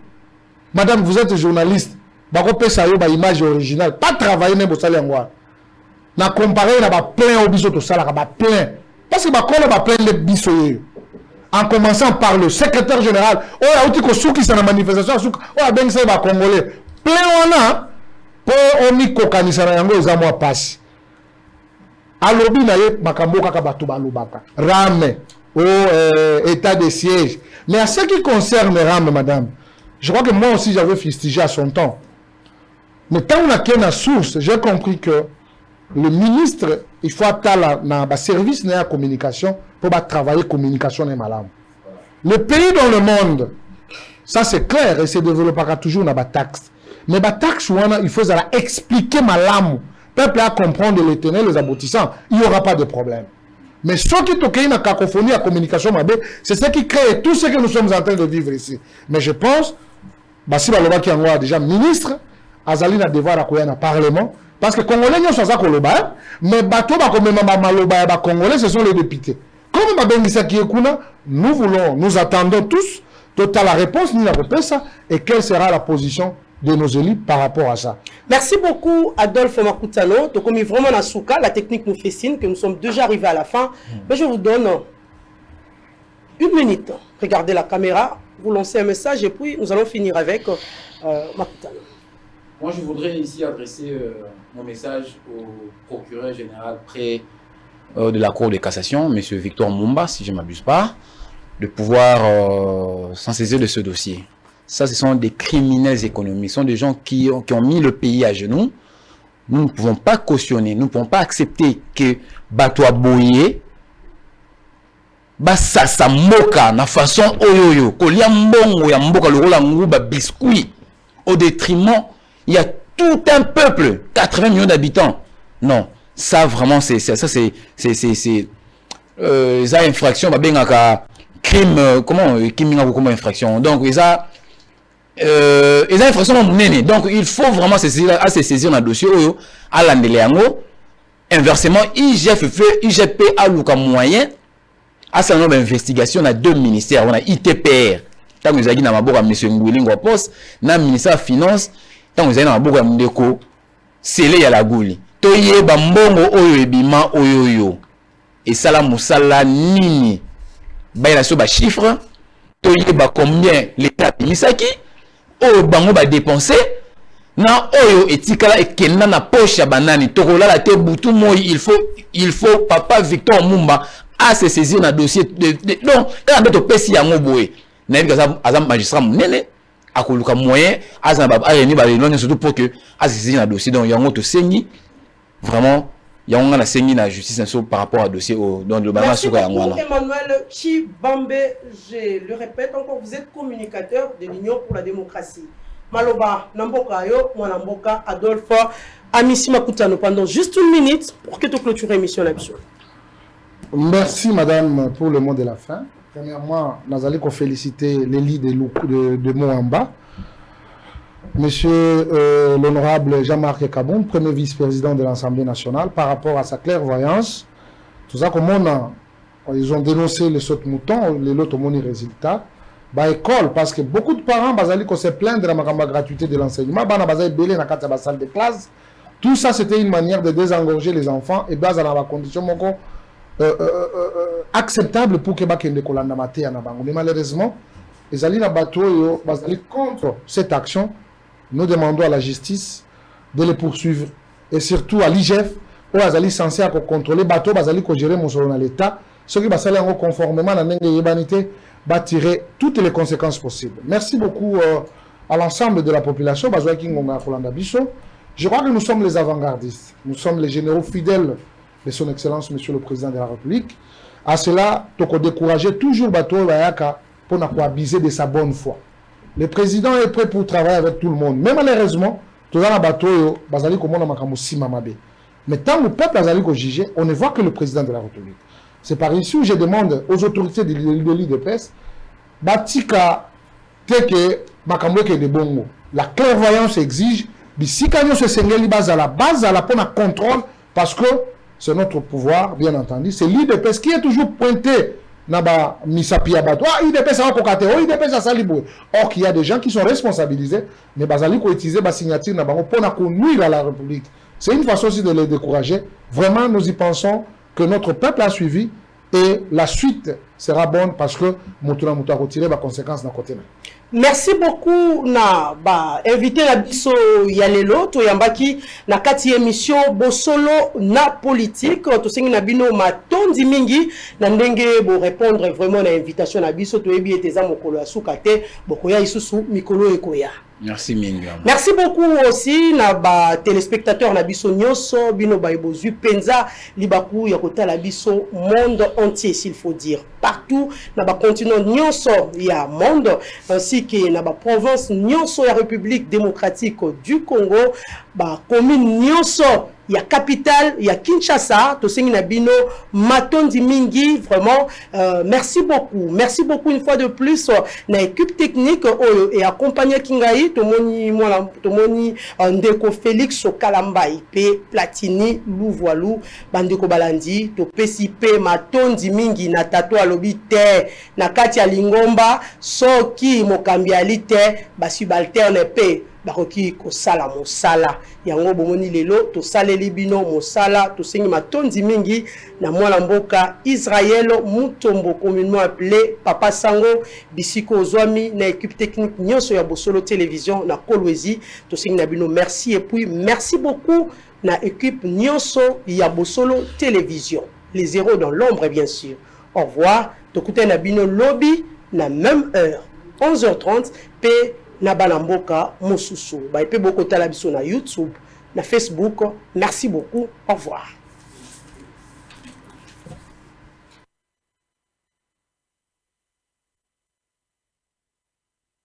Madame, vous êtes journaliste. Bako sa yo ba image originale, pas travailler même bosali ngwa. Na comparer na ba plein au biso to sala ba plein. Parce que ba kola ba plein le biso yo. En commençant par le secrétaire général, oh a outi ko souki sa na manifestation souki, oh a ben sa ba congolais. Plein wana po oni ko kanisa na yango za moi passe. Alobi na ye makambo kaka batu ba lobaka. Rame au état de siège. Mais à ce qui concerne Rame, madame, je crois que moi aussi j'avais fustigé à son temps. Mais quand on a qu'une la source, j'ai compris que le ministre, il faut attendre dans service de la communication pour travailler communication et malam. Le pays dans le monde, ça c'est clair et c'est développé toujours dans la taxe. Mais la taxe, il faut expliquer malam. Le peuple a comprendre les tenants, les aboutissants. Il n'y aura pas de problème. Mais ce qui est une cacophonie à communication, c'est ce qui crée tout ce que nous sommes en train de vivre ici. Mais je pense, Bassi Baloba qui est déjà ministre, Azali na devoir accueillir dans Parlement, parce que les Congolais ne sont pas Koloba, mais bateau ba comme Maloba et Congolais, ce sont les députés. Comme Babengisa qui est Kuna, nous attendons tous total la réponse, ni la réponse, et quelle sera la position de nos élus par rapport à ça. Merci beaucoup Adolphe Makutano. Donc comme vraiment dans Souka, la technique nous fait signe que nous sommes déjà arrivés à la fin. Mais je vous donne une minute. Regardez la caméra, vous lancez un message et puis nous allons finir avec Makutano. Moi, je voudrais ici adresser mon message au procureur général près de la Cour de cassation, M. Victor Mumba, si je ne m'abuse pas, de pouvoir s'en saisir de ce dossier. Ça, ce sont des criminels économiques, ce sont des gens qui ont mis le pays à genoux. Nous ne pouvons pas cautionner, nous ne pouvons pas accepter que Batoa Boye, Basasa Moka, na façon oyoyo, kolia mbongo ya mboka lokola nguba biscuit, au détriment, il y a tout un peuple, 80 millions d'habitants. Non, ça vraiment, c'est infraction, crime, comment infraction. Donc, ils ont infraction monnaie. Donc, il faut vraiment se saisir dans le dossier, à l'andeléango. Inversement, IGP a le moyen, à sa nombre d'investigation, on a deux ministères, on a ITPR, tant que nous avons dit dans M. Ngoulingo Post, dans le ministère de la Finance, tant que nous avons dit dans Ndeko, c'est là la gouli. Toye bambongo oyo ebima oyoyo. Et ça la musala nini. Ba la so ba chiffre. Toye ba combien l'État bimisaki. Oyo bango ba dépenser. Na oyo etikala ekenda na poche ya banani. Tokola la te butu moi il faut papa Victor Mumba a se saisir na dossier donc quand on pesi yango boye. Na yebika azam magistrat munene. akoluka moyen azana ba ni ba non surtout pour que asisi na dossier donc yango to sengi vraiment yango na sengi na justice par rapport à dossier dans le balance sur yango là. Emmanuel Chibambe, je le répète encore, vous êtes communicateur de l'Union pour la démocratie. Maloba Namboka yo Mwanamboka Adolphe Amissi Makutano pendant juste une minute pour que tu clôtures l'émission là-dessus. Merci madame pour le mot de la fin. Premièrement, nous allons féliciter l'élite de Moamba. Monsieur l'honorable Jean-Marc Kabon, premier vice-président de l'Assemblée nationale, par rapport à sa clairvoyance. Tout ça, comme ils ont dénoncé les sauts de moutons, les lots de résultats. Bah, école, parce que beaucoup de parents se plaindre de la gratuité de l'enseignement. Bah, belé dans la salle de classe. Tout ça, c'était une manière de désengorger les enfants et dans la condition acceptable pour que les colonnes maté en avant. Mais malheureusement, les alliés bateau contre cette action. Nous demandons à la justice de les poursuivre et surtout à l'IGF où ils sont censés contrôler les bateaux, ils sont gérer mon dans l'État. Ceux qui vont conformément à la humanité va tirer toutes les conséquences possibles. Merci beaucoup à l'ensemble de la population. Je crois que nous sommes les avant-gardistes. Nous sommes les généraux fidèles de son Excellence, Monsieur le Président de la République. À cela, il faut décourager toujours bateau pour abuser de sa bonne foi. Le président est prêt pour travailler avec tout le monde. Mais malheureusement, tout dans le bateau, mais tant que le peuple a jugé, on ne voit que le président de la République. C'est par ici où je demande aux autorités de l'IDPS, la clairvoyance exige, si à la base, à la contrôle, parce que c'est notre pouvoir, bien entendu. C'est l'IDPS qui est toujours pointé. Or, qu'il y a des gens qui sont responsabilisés, mais ils ont utilisé la signature pour nuire à la République. C'est une façon aussi de les décourager. Vraiment, nous y pensons que notre peuple a suivi et la suite sera bonne parce que nous avons retiré les conséquences de côté. Merci beaucoup na invité na biso ya lelo to yambaki na kati émission Bosolo na politique to sengi na bino matondi mingi na ndenge bo répondre vraiment na invitation na biso to yebi eteza mokolo ya suka te bokoya isusu mikolo ekoya. Merci Minga. Merci beaucoup aussi na ba téléspectateurs na biso nyonso bino ba ibozu penza libaku ya kota la biso monde entier s'il faut dire partout na ba continent nyonso ya monde ainsi que na ba province nyonso ya République démocratique du Congo ba commune nyonso ya capitale ya Kinshasa to sengi na bino matondi mingi vraiment merci beaucoup une fois de plus na équipe technique et accompagné Kingai tomoni moi tomoni ndeko Félix Okalambai pe Platini Louvoilou bandeko balandi to PCP matondi mingi na tato alobi te na kati ya Lingomba soki mokambi ali te ba subalterne pe baroki ko sala mosala yango bomoni lelo to saleli bino mosala to sengi matondi mingi na mwana mboka Israël Mutombo communément appelé Papa Sango bisiko ozwami na équipe technique nyonso ya Bosolo télévision na Kolwezi to sengi na bino merci et puis merci beaucoup na équipe nyonso ya Bosolo télévision les héros dans l'ombre bien sûr au revoir to kute na bino lobby na même heure 11h30 p na balamboka mosusu ba epe boko tala biso na YouTube na Facebook. Merci beaucoup, au revoir.